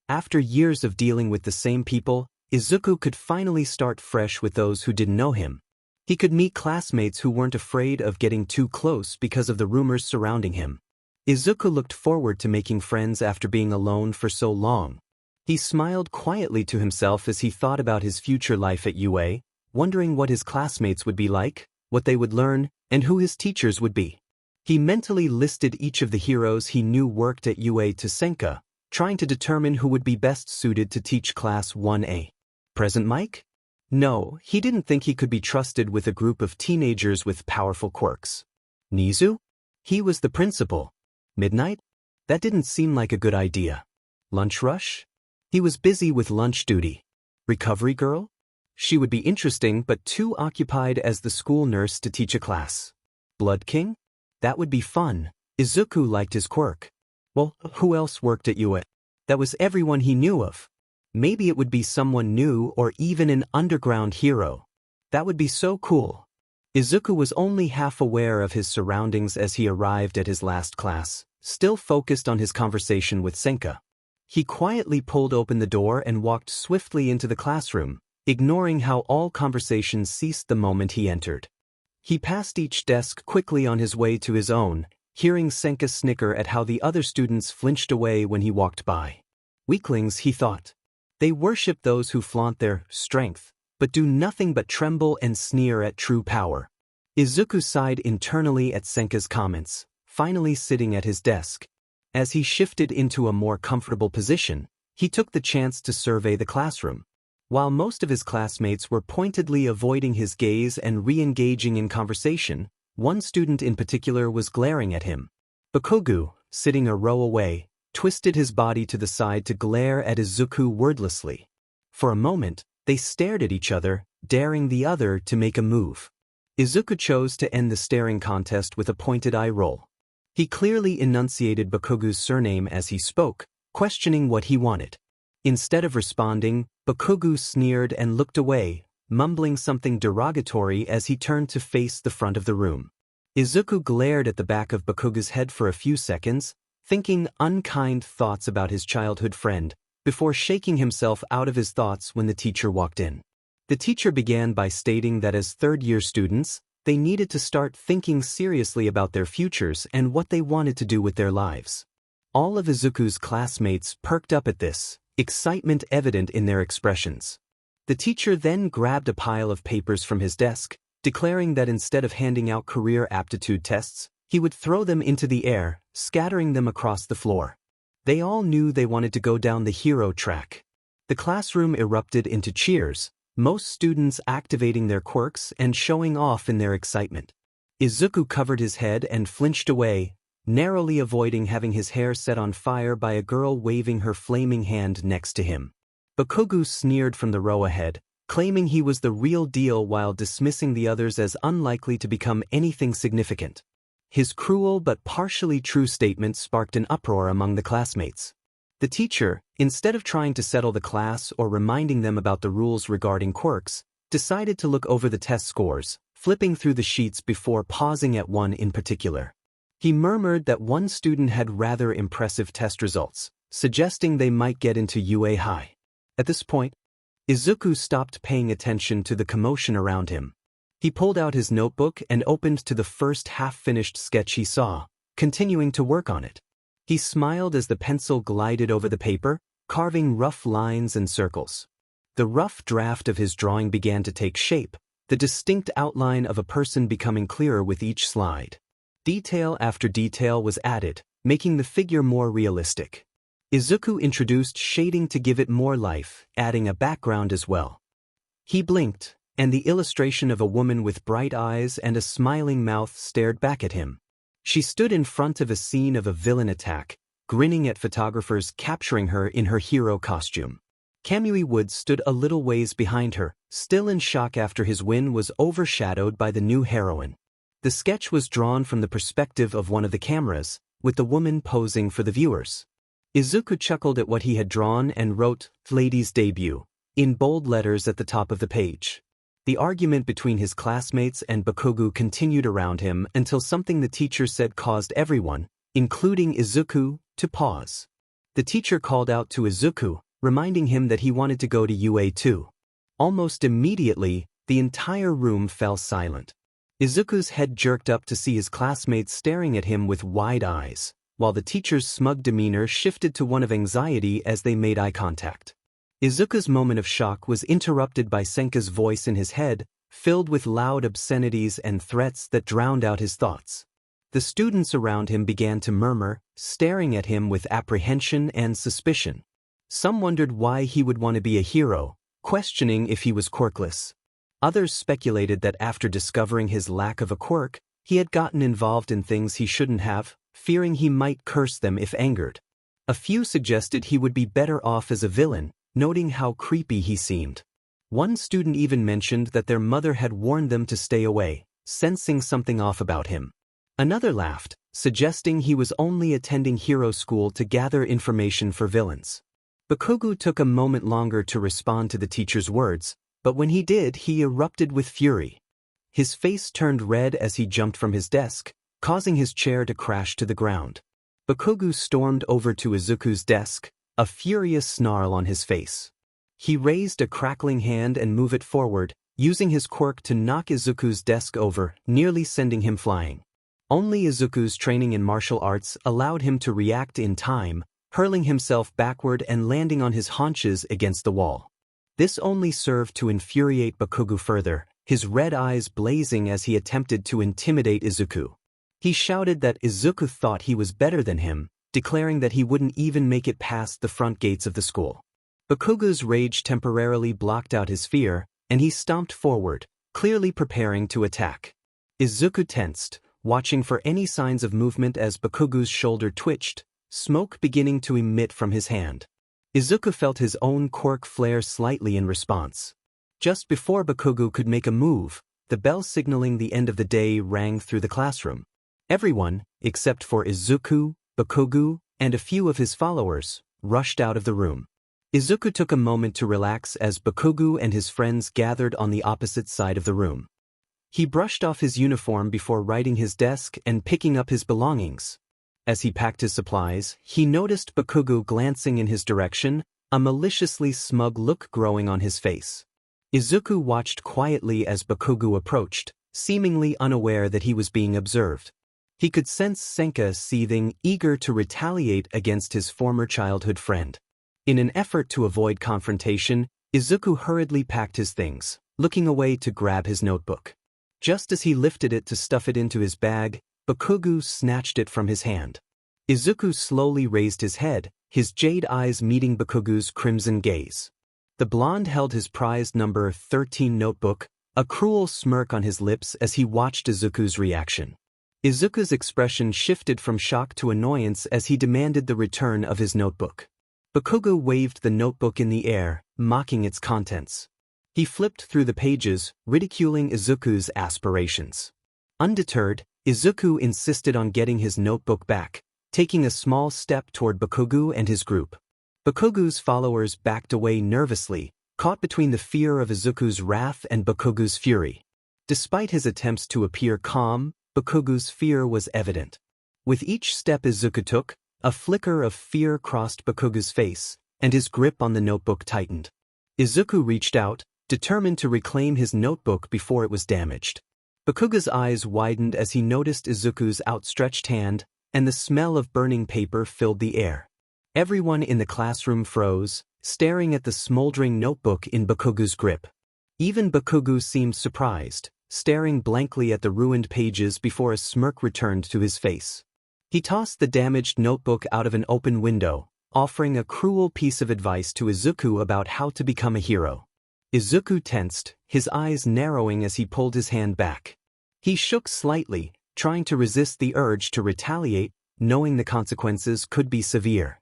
After years of dealing with the same people, Izuku could finally start fresh with those who didn't know him. He could meet classmates who weren't afraid of getting too close because of the rumors surrounding him. Izuku looked forward to making friends after being alone for so long. He smiled quietly to himself as he thought about his future life at UA, wondering what his classmates would be like, what they would learn, and who his teachers would be. He mentally listed each of the heroes he knew worked at UA to Senka, trying to determine who would be best suited to teach Class 1A. Present Mike? No, he didn't think he could be trusted with a group of teenagers with powerful quirks. Nizu? He was the principal. Midnight? That didn't seem like a good idea. Lunch rush? He was busy with lunch duty. Recovery girl? She would be interesting but too occupied as the school nurse to teach a class. Blood King? That would be fun. Izuku liked his quirk. Well, who else worked at UA? That was everyone he knew of. Maybe it would be someone new or even an underground hero. That would be so cool. Izuku was only half aware of his surroundings as he arrived at his last class, still focused on his conversation with Senka. He quietly pulled open the door and walked swiftly into the classroom, ignoring how all conversations ceased the moment he entered. He passed each desk quickly on his way to his own, hearing Senka snicker at how the other students flinched away when he walked by. Weaklings, he thought. They worship those who flaunt their strength, but do nothing but tremble and sneer at true power. Izuku sighed internally at Senka's comments, finally sitting at his desk. As he shifted into a more comfortable position, he took the chance to survey the classroom. While most of his classmates were pointedly avoiding his gaze and re-engaging in conversation, one student in particular was glaring at him. Bakugo, sitting a row away, twisted his body to the side to glare at Izuku wordlessly. For a moment, they stared at each other, daring the other to make a move. Izuku chose to end the staring contest with a pointed eye roll. He clearly enunciated Bakugo's surname as he spoke, questioning what he wanted. Instead of responding, Bakugo sneered and looked away, mumbling something derogatory as he turned to face the front of the room. Izuku glared at the back of Bakugo's head for a few seconds, thinking unkind thoughts about his childhood friend, before shaking himself out of his thoughts when the teacher walked in. The teacher began by stating that as third-year students, they needed to start thinking seriously about their futures and what they wanted to do with their lives. All of Izuku's classmates perked up at this, excitement evident in their expressions. The teacher then grabbed a pile of papers from his desk, declaring that instead of handing out career aptitude tests, he would throw them into the air, scattering them across the floor. They all knew they wanted to go down the hero track. The classroom erupted into cheers, most students activating their quirks and showing off in their excitement. Izuku covered his head and flinched away, narrowly avoiding having his hair set on fire by a girl waving her flaming hand next to him. Bakugo sneered from the row ahead, claiming he was the real deal while dismissing the others as unlikely to become anything significant. His cruel but partially true statement sparked an uproar among the classmates. The teacher, instead of trying to settle the class or reminding them about the rules regarding quirks, decided to look over the test scores, flipping through the sheets before pausing at one in particular. He murmured that one student had rather impressive test results, suggesting they might get into UA High. At this point, Izuku stopped paying attention to the commotion around him. He pulled out his notebook and opened to the first half-finished sketch he saw, continuing to work on it. He smiled as the pencil glided over the paper, carving rough lines and circles. The rough draft of his drawing began to take shape, the distinct outline of a person becoming clearer with each slide. Detail after detail was added, making the figure more realistic. Izuku introduced shading to give it more life, adding a background as well. He blinked, and the illustration of a woman with bright eyes and a smiling mouth stared back at him. She stood in front of a scene of a villain attack, grinning at photographers capturing her in her hero costume. Kamui Woods stood a little ways behind her, still in shock after his win was overshadowed by the new heroine. The sketch was drawn from the perspective of one of the cameras, with the woman posing for the viewers. Izuku chuckled at what he had drawn and wrote, "Lady's debut," in bold letters at the top of the page. The argument between his classmates and Bakugo continued around him until something the teacher said caused everyone, including Izuku, to pause. The teacher called out to Izuku, reminding him that he wanted to go to UA too. Almost immediately, the entire room fell silent. Izuku's head jerked up to see his classmates staring at him with wide eyes, while the teacher's smug demeanor shifted to one of anxiety as they made eye contact. Izuku's moment of shock was interrupted by Senka's voice in his head, filled with loud obscenities and threats that drowned out his thoughts. The students around him began to murmur, staring at him with apprehension and suspicion. Some wondered why he would want to be a hero, questioning if he was quirkless. Others speculated that after discovering his lack of a quirk, he had gotten involved in things he shouldn't have, fearing he might curse them if angered. A few suggested he would be better off as a villain, noting how creepy he seemed. One student even mentioned that their mother had warned them to stay away, sensing something off about him. Another laughed, suggesting he was only attending hero school to gather information for villains. Bakugo took a moment longer to respond to the teacher's words, but when he did, he erupted with fury. His face turned red as he jumped from his desk, causing his chair to crash to the ground. Bakugo stormed over to Izuku's desk, a furious snarl on his face. He raised a crackling hand and moved it forward, using his quirk to knock Izuku's desk over, nearly sending him flying. Only Izuku's training in martial arts allowed him to react in time, hurling himself backward and landing on his haunches against the wall. This only served to infuriate Bakugo further, his red eyes blazing as he attempted to intimidate Izuku. He shouted that Izuku thought he was better than him, declaring that he wouldn't even make it past the front gates of the school. Bakugo's rage temporarily blocked out his fear, and he stomped forward, clearly preparing to attack. Izuku tensed, watching for any signs of movement as Bakugo's shoulder twitched, smoke beginning to emit from his hand. Izuku felt his own quirk flare slightly in response. Just before Bakugo could make a move, the bell signaling the end of the day rang through the classroom. Everyone, except for Izuku, Bakugo, and a few of his followers, rushed out of the room. Izuku took a moment to relax as Bakugo and his friends gathered on the opposite side of the room. He brushed off his uniform before righting his desk and picking up his belongings. As he packed his supplies, he noticed Bakugo glancing in his direction, a maliciously smug look growing on his face. Izuku watched quietly as Bakugo approached, seemingly unaware that he was being observed. He could sense Senka seething, eager to retaliate against his former childhood friend. In an effort to avoid confrontation, Izuku hurriedly packed his things, looking away to grab his notebook. Just as he lifted it to stuff it into his bag, Bakugo snatched it from his hand. Izuku slowly raised his head, his jade eyes meeting Bakugo's crimson gaze. The blonde held his prized number 13 notebook, a cruel smirk on his lips as he watched Izuku's reaction. Izuku's expression shifted from shock to annoyance as he demanded the return of his notebook. Bakugo waved the notebook in the air, mocking its contents. He flipped through the pages, ridiculing Izuku's aspirations. Undeterred, Izuku insisted on getting his notebook back, taking a small step toward Bakugo and his group. Bakugo's followers backed away nervously, caught between the fear of Izuku's wrath and Bakugo's fury. Despite his attempts to appear calm, Bakugo's fear was evident. With each step Izuku took, a flicker of fear crossed Bakugo's face, and his grip on the notebook tightened. Izuku reached out, determined to reclaim his notebook before it was damaged. Bakugo's eyes widened as he noticed Izuku's outstretched hand, and the smell of burning paper filled the air. Everyone in the classroom froze, staring at the smoldering notebook in Bakugo's grip. Even Bakugo seemed surprised, staring blankly at the ruined pages before a smirk returned to his face. He tossed the damaged notebook out of an open window, offering a cruel piece of advice to Izuku about how to become a hero. Izuku tensed, his eyes narrowing as he pulled his hand back. He shook slightly, trying to resist the urge to retaliate, knowing the consequences could be severe.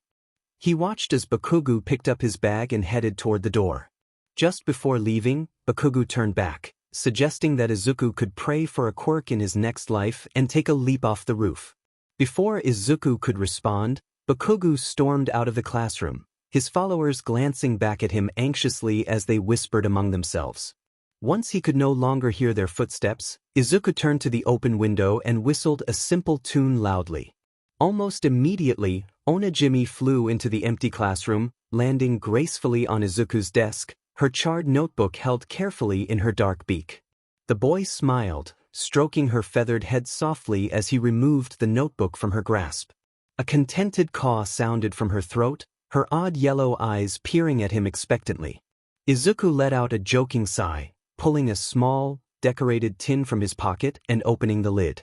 He watched as Bakugo picked up his bag and headed toward the door. Just before leaving, Bakugo turned back, suggesting that Izuku could pray for a quirk in his next life and take a leap off the roof. Before Izuku could respond, Bakugo stormed out of the classroom, his followers glancing back at him anxiously as they whispered among themselves. Once he could no longer hear their footsteps, Izuku turned to the open window and whistled a simple tune loudly. Almost immediately, Onajimi flew into the empty classroom, landing gracefully on Izuku's desk, her charred notebook held carefully in her dark beak. The boy smiled, stroking her feathered head softly as he removed the notebook from her grasp. A contented caw sounded from her throat, her odd yellow eyes peering at him expectantly. Izuku let out a joking sigh, pulling a small, decorated tin from his pocket and opening the lid.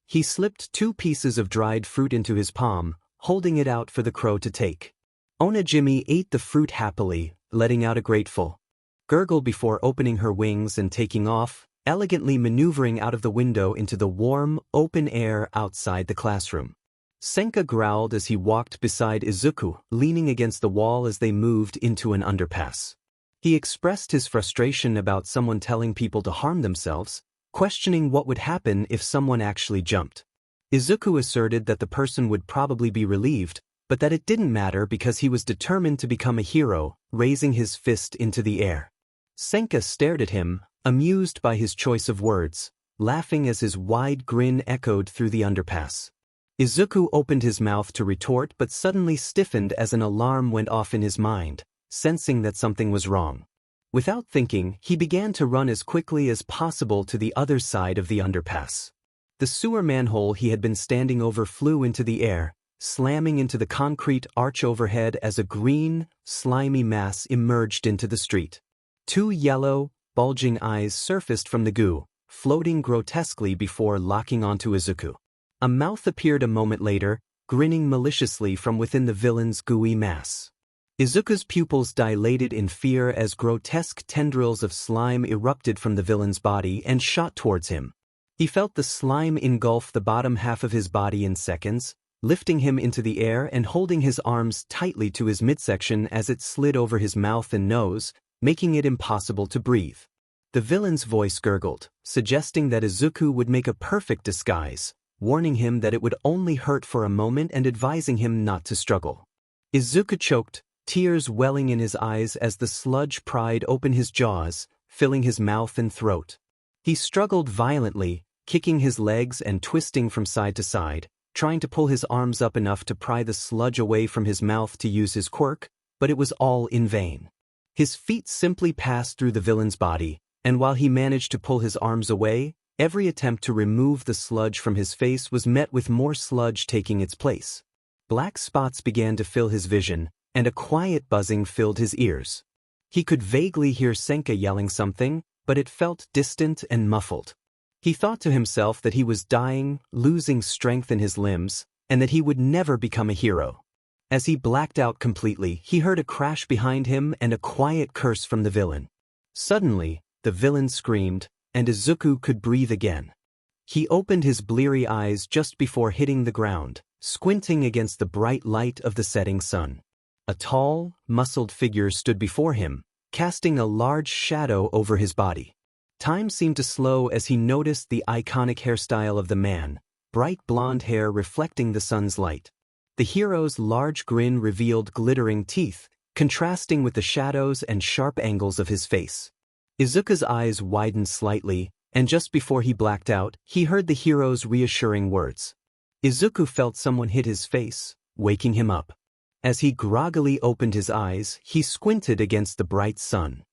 He slipped 2 pieces of dried fruit into his palm, holding it out for the crow to take. Onajimi ate the fruit happily, letting out a grateful gurgle before opening her wings and taking off, elegantly maneuvering out of the window into the warm, open air outside the classroom. Senka growled as he walked beside Izuku, leaning against the wall as they moved into an underpass. He expressed his frustration about someone telling people to harm themselves, questioning what would happen if someone actually jumped. Izuku asserted that the person would probably be relieved, but that it didn't matter because he was determined to become a hero, raising his fist into the air. Senka stared at him, amused by his choice of words, laughing as his wide grin echoed through the underpass. Izuku opened his mouth to retort but suddenly stiffened as an alarm went off in his mind, sensing that something was wrong. Without thinking, he began to run as quickly as possible to the other side of the underpass. The sewer manhole he had been standing over flew into the air, slamming into the concrete arch overhead as a green, slimy mass emerged into the street. Two yellow, bulging eyes surfaced from the goo, floating grotesquely before locking onto Izuku. A mouth appeared a moment later, grinning maliciously from within the villain's gooey mass. Izuku's pupils dilated in fear as grotesque tendrils of slime erupted from the villain's body and shot towards him. He felt the slime engulf the bottom half of his body in seconds, lifting him into the air and holding his arms tightly to his midsection as it slid over his mouth and nose, making it impossible to breathe. The villain's voice gurgled, suggesting that Izuku would make a perfect disguise, warning him that it would only hurt for a moment and advising him not to struggle. Izuku choked, tears welling in his eyes as the sludge pried open his jaws, filling his mouth and throat. He struggled violently, kicking his legs and twisting from side to side, trying to pull his arms up enough to pry the sludge away from his mouth to use his quirk, but it was all in vain. His feet simply passed through the villain's body, and while he managed to pull his arms away, every attempt to remove the sludge from his face was met with more sludge taking its place. Black spots began to fill his vision, and a quiet buzzing filled his ears. He could vaguely hear Senka yelling something, but it felt distant and muffled. He thought to himself that he was dying, losing strength in his limbs, and that he would never become a hero. As he blacked out completely, he heard a crash behind him and a quiet curse from the villain. Suddenly, the villain screamed, and Izuku could breathe again. He opened his bleary eyes just before hitting the ground, squinting against the bright light of the setting sun. A tall, muscled figure stood before him, casting a large shadow over his body. Time seemed to slow as he noticed the iconic hairstyle of the man, bright blonde hair reflecting the sun's light. The hero's large grin revealed glittering teeth, contrasting with the shadows and sharp angles of his face. Izuku's eyes widened slightly, and just before he blacked out, he heard the hero's reassuring words. Izuku felt someone hit his face, waking him up. As he groggily opened his eyes, he squinted against the bright sun.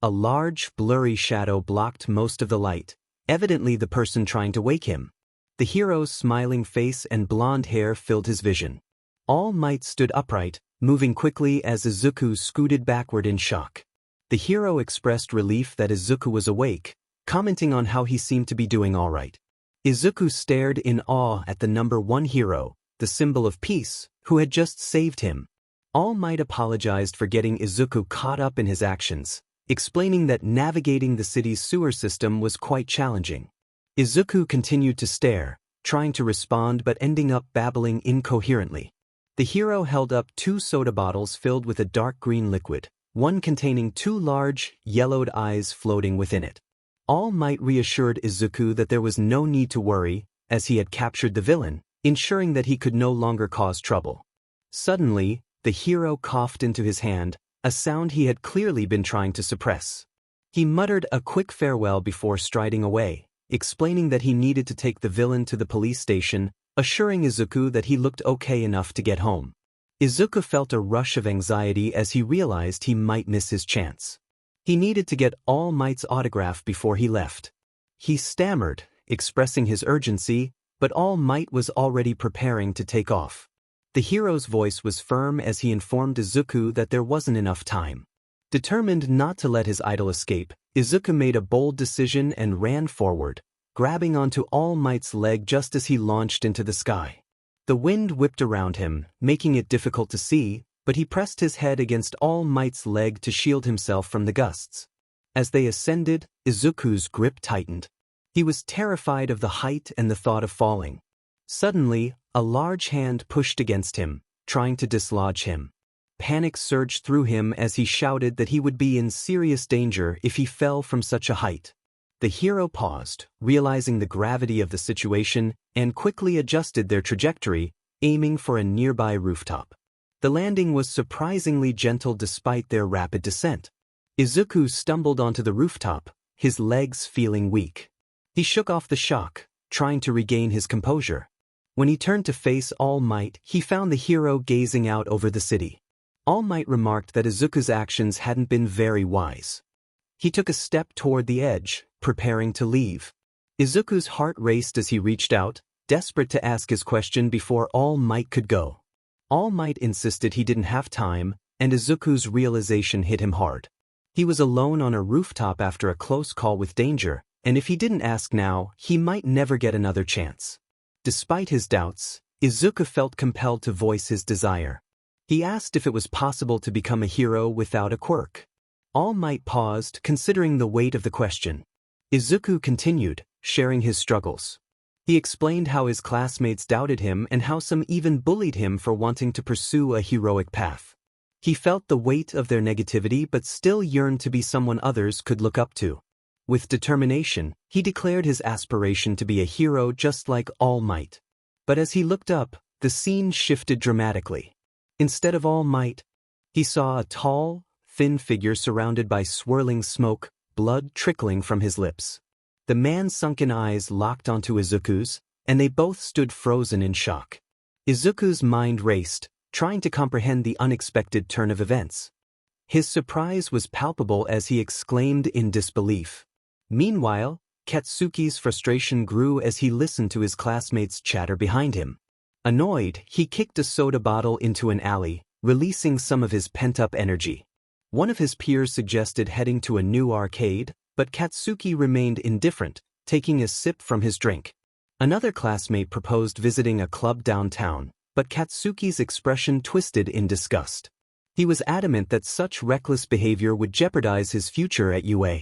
A large, blurry shadow blocked most of the light, evidently the person trying to wake him. The hero's smiling face and blonde hair filled his vision. All Might stood upright, moving quickly as Izuku scooted backward in shock. The hero expressed relief that Izuku was awake, commenting on how he seemed to be doing all right. Izuku stared in awe at the number one hero, the symbol of peace, who had just saved him. All Might apologized for getting Izuku caught up in his actions, explaining that navigating the city's sewer system was quite challenging. Izuku continued to stare, trying to respond but ending up babbling incoherently. The hero held up 2 soda bottles filled with a dark green liquid, one containing 2 large, yellowed eyes floating within it. All Might reassured Izuku that there was no need to worry, as he had captured the villain, ensuring that he could no longer cause trouble. Suddenly, the hero coughed into his hand, a sound he had clearly been trying to suppress. He muttered a quick farewell before striding away, explaining that he needed to take the villain to the police station, assuring Izuku that he looked okay enough to get home. Izuku felt a rush of anxiety as he realized he might miss his chance. He needed to get All Might's autograph before he left. He stammered, expressing his urgency, but All Might was already preparing to take off. The hero's voice was firm as he informed Izuku that there wasn't enough time. Determined not to let his idol escape, Izuku made a bold decision and ran forward, grabbing onto All Might's leg just as he launched into the sky. The wind whipped around him, making it difficult to see, but he pressed his head against All Might's leg to shield himself from the gusts. As they ascended, Izuku's grip tightened. He was terrified of the height and the thought of falling. Suddenly, a large hand pushed against him, trying to dislodge him. Panic surged through him as he shouted that he would be in serious danger if he fell from such a height. The hero paused, realizing the gravity of the situation, and quickly adjusted their trajectory, aiming for a nearby rooftop. The landing was surprisingly gentle despite their rapid descent. Izuku stumbled onto the rooftop, his legs feeling weak. He shook off the shock, trying to regain his composure. When he turned to face All Might, he found the hero gazing out over the city. All Might remarked that Izuku's actions hadn't been very wise. He took a step toward the edge, preparing to leave. Izuku's heart raced as he reached out, desperate to ask his question before All Might could go. All Might insisted he didn't have time, and Izuku's realization hit him hard. He was alone on a rooftop after a close call with danger, and if he didn't ask now, he might never get another chance. Despite his doubts, Izuku felt compelled to voice his desire. He asked if it was possible to become a hero without a quirk. All Might paused, considering the weight of the question. Izuku continued, sharing his struggles. He explained how his classmates doubted him and how some even bullied him for wanting to pursue a heroic path. He felt the weight of their negativity but still yearned to be someone others could look up to. With determination, he declared his aspiration to be a hero just like All Might. But as he looked up, the scene shifted dramatically. Instead of All Might, he saw a tall, thin figure surrounded by swirling smoke, blood trickling from his lips. The man's sunken eyes locked onto Izuku's, and they both stood frozen in shock. Izuku's mind raced, trying to comprehend the unexpected turn of events. His surprise was palpable as he exclaimed in disbelief. Meanwhile, Katsuki's frustration grew as he listened to his classmates' chatter behind him. Annoyed, he kicked a soda bottle into an alley, releasing some of his pent-up energy. One of his peers suggested heading to a new arcade, but Katsuki remained indifferent, taking a sip from his drink. Another classmate proposed visiting a club downtown, but Katsuki's expression twisted in disgust. He was adamant that such reckless behavior would jeopardize his future at UA.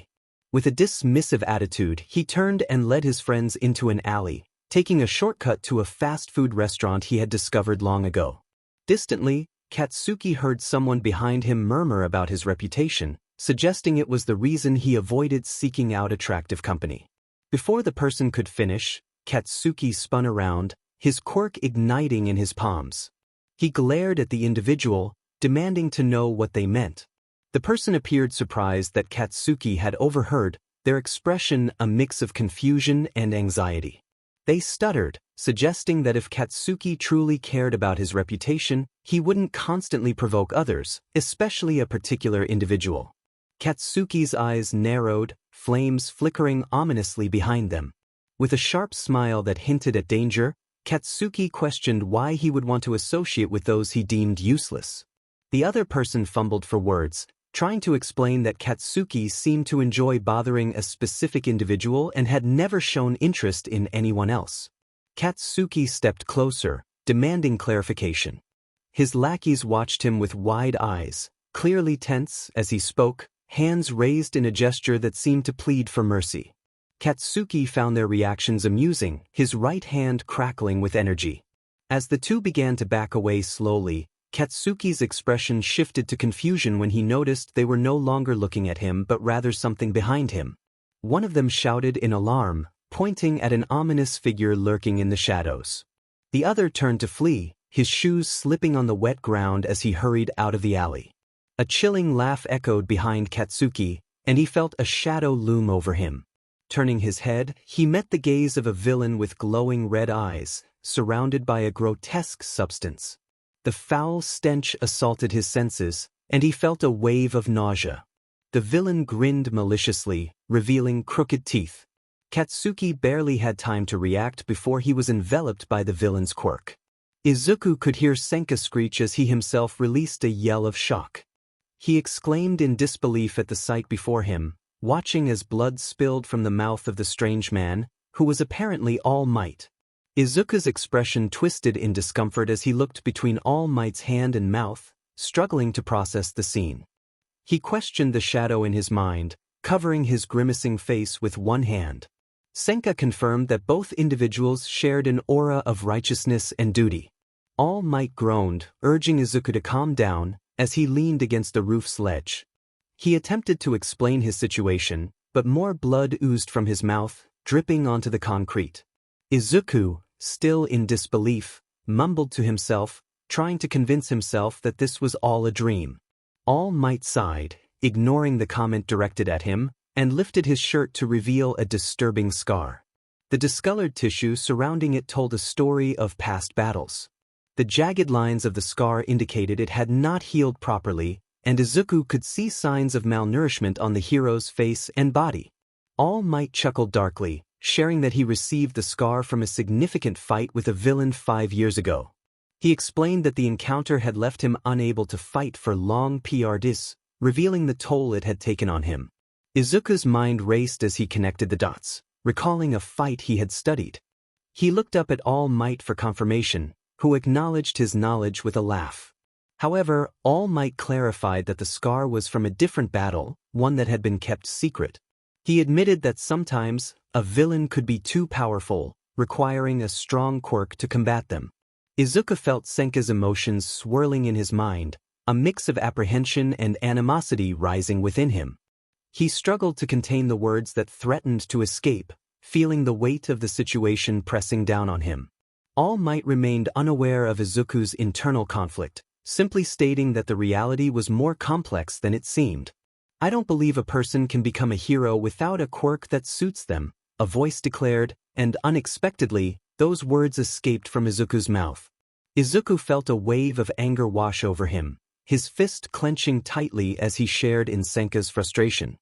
With a dismissive attitude, he turned and led his friends into an alley, taking a shortcut to a fast food restaurant he had discovered long ago. Distantly, Katsuki heard someone behind him murmur about his reputation, suggesting it was the reason he avoided seeking out attractive company. Before the person could finish, Katsuki spun around, his quirk igniting in his palms. He glared at the individual, demanding to know what they meant. The person appeared surprised that Katsuki had overheard, their expression a mix of confusion and anxiety. They stuttered, suggesting that if Katsuki truly cared about his reputation, he wouldn't constantly provoke others, especially a particular individual. Katsuki's eyes narrowed, flames flickering ominously behind them. With a sharp smile that hinted at danger, Katsuki questioned why he would want to associate with those he deemed useless. The other person fumbled for words, trying to explain that Katsuki seemed to enjoy bothering a specific individual and had never shown interest in anyone else. Katsuki stepped closer, demanding clarification. His lackeys watched him with wide eyes, clearly tense as he spoke, hands raised in a gesture that seemed to plead for mercy. Katsuki found their reactions amusing, his right hand crackling with energy. As the two began to back away slowly, Katsuki's expression shifted to confusion when he noticed they were no longer looking at him but rather something behind him. One of them shouted in alarm, pointing at an ominous figure lurking in the shadows. The other turned to flee, his shoes slipping on the wet ground as he hurried out of the alley. A chilling laugh echoed behind Katsuki, and he felt a shadow loom over him. Turning his head, he met the gaze of a villain with glowing red eyes, surrounded by a grotesque substance. The foul stench assaulted his senses, and he felt a wave of nausea. The villain grinned maliciously, revealing crooked teeth. Katsuki barely had time to react before he was enveloped by the villain's quirk. Izuku could hear Senka screech as he himself released a yell of shock. He exclaimed in disbelief at the sight before him, watching as blood spilled from the mouth of the strange man, who was apparently All Might. Izuku's expression twisted in discomfort as he looked between All Might's hand and mouth, struggling to process the scene. He questioned the shadow in his mind, covering his grimacing face with one hand. Senka confirmed that both individuals shared an aura of righteousness and duty. All Might groaned, urging Izuku to calm down, as he leaned against the roof's ledge. He attempted to explain his situation, but more blood oozed from his mouth, dripping onto the concrete. Izuku, still in disbelief, mumbled to himself, trying to convince himself that this was all a dream. All Might sighed, ignoring the comment directed at him, and lifted his shirt to reveal a disturbing scar. The discolored tissue surrounding it told a story of past battles. The jagged lines of the scar indicated it had not healed properly, and Izuku could see signs of malnourishment on the hero's face and body. All Might chuckled darkly, sharing that he received the scar from a significant fight with a villain 5 years ago. He explained that the encounter had left him unable to fight for long periods, revealing the toll it had taken on him. Izuku's mind raced as he connected the dots, recalling a fight he had studied. He looked up at All Might for confirmation, who acknowledged his knowledge with a laugh. However, All Might clarified that the scar was from a different battle, one that had been kept secret. He admitted that sometimes, a villain could be too powerful, requiring a strong quirk to combat them. Izuku felt Senka's emotions swirling in his mind, a mix of apprehension and animosity rising within him. He struggled to contain the words that threatened to escape, feeling the weight of the situation pressing down on him. All Might remained unaware of Izuku's internal conflict, simply stating that the reality was more complex than it seemed. "I don't believe a person can become a hero without a quirk that suits them," a voice declared, and unexpectedly, those words escaped from Izuku's mouth. Izuku felt a wave of anger wash over him, his fist clenching tightly as he shared in Senka's frustration.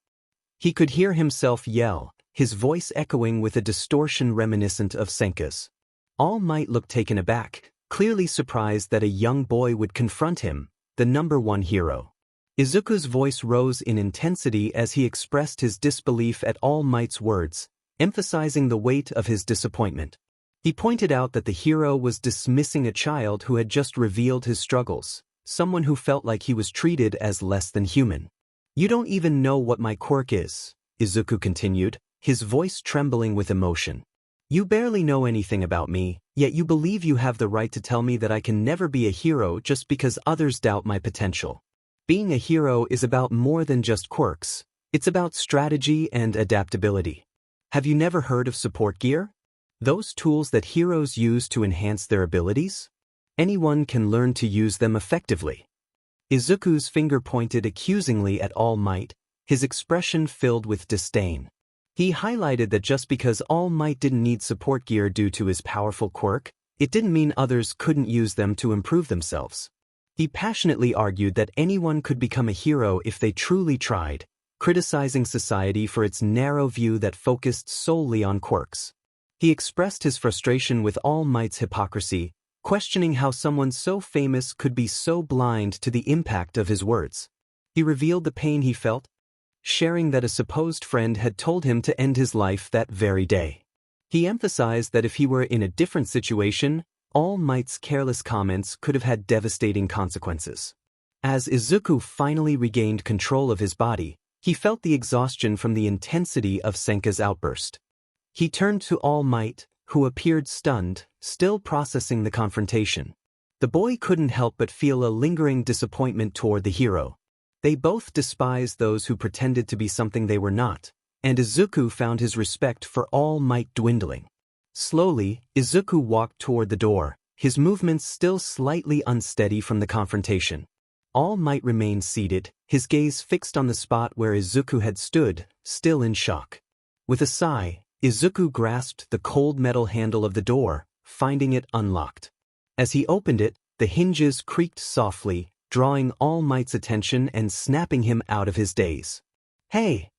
He could hear himself yell, his voice echoing with a distortion reminiscent of Senka's. All Might looked taken aback, clearly surprised that a young boy would confront him, the #1 hero. Izuku's voice rose in intensity as he expressed his disbelief at All Might's words, emphasizing the weight of his disappointment. He pointed out that the hero was dismissing a child who had just revealed his struggles, someone who felt like he was treated as less than human. "You don't even know what my quirk is," Izuku continued, his voice trembling with emotion. "You barely know anything about me, yet you believe you have the right to tell me that I can never be a hero just because others doubt my potential. Being a hero is about more than just quirks. It's about strategy and adaptability. Have you never heard of support gear? Those tools that heroes use to enhance their abilities? Anyone can learn to use them effectively." Izuku's finger pointed accusingly at All Might, his expression filled with disdain. He highlighted that just because All Might didn't need support gear due to his powerful quirk, it didn't mean others couldn't use them to improve themselves. He passionately argued that anyone could become a hero if they truly tried, criticizing society for its narrow view that focused solely on quirks. He expressed his frustration with All Might's hypocrisy, questioning how someone so famous could be so blind to the impact of his words. He revealed the pain he felt, sharing that a supposed friend had told him to end his life that very day. He emphasized that if he were in a different situation, All Might's careless comments could have had devastating consequences. As Izuku finally regained control of his body, he felt the exhaustion from the intensity of Senka's outburst. He turned to All Might, who appeared stunned, still processing the confrontation. The boy couldn't help but feel a lingering disappointment toward the hero. They both despised those who pretended to be something they were not, and Izuku found his respect for All Might dwindling. Slowly, Izuku walked toward the door, his movements still slightly unsteady from the confrontation. All Might remained seated, his gaze fixed on the spot where Izuku had stood, still in shock. With a sigh, Izuku grasped the cold metal handle of the door, finding it unlocked. As he opened it, the hinges creaked softly, drawing All Might's attention and snapping him out of his daze. "Hey!"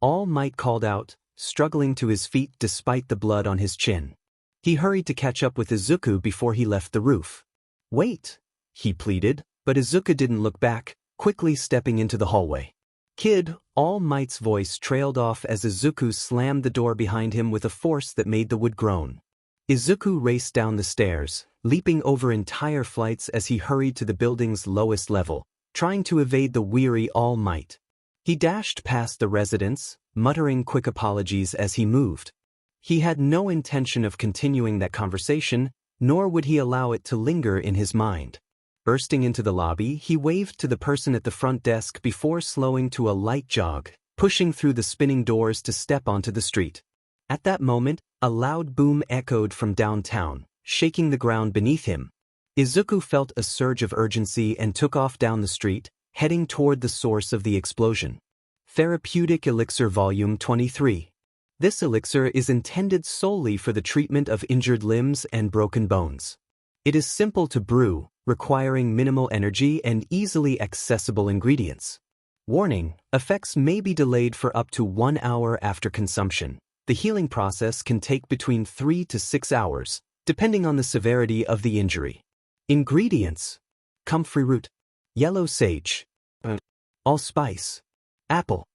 All Might called out, struggling to his feet despite the blood on his chin. He hurried to catch up with Izuku before he left the roof. "Wait," he pleaded, but Izuku didn't look back, quickly stepping into the hallway. "Kid," All Might's voice trailed off as Izuku slammed the door behind him with a force that made the wood groan. Izuku raced down the stairs, leaping over entire flights as he hurried to the building's lowest level, trying to evade the weary All Might. He dashed past the residents, muttering quick apologies as he moved. He had no intention of continuing that conversation, nor would he allow it to linger in his mind. Bursting into the lobby, he waved to the person at the front desk before slowing to a light jog, pushing through the spinning doors to step onto the street. At that moment, a loud boom echoed from downtown, shaking the ground beneath him. Izuku felt a surge of urgency and took off down the street, heading toward the source of the explosion. Therapeutic Elixir Volume 23. This elixir is intended solely for the treatment of injured limbs and broken bones. It is simple to brew, requiring minimal energy and easily accessible ingredients. Warning: effects may be delayed for up to 1 hour after consumption. The healing process can take between 3 to 6 hours, depending on the severity of the injury. Ingredients: comfrey root, yellow sage, allspice, apple,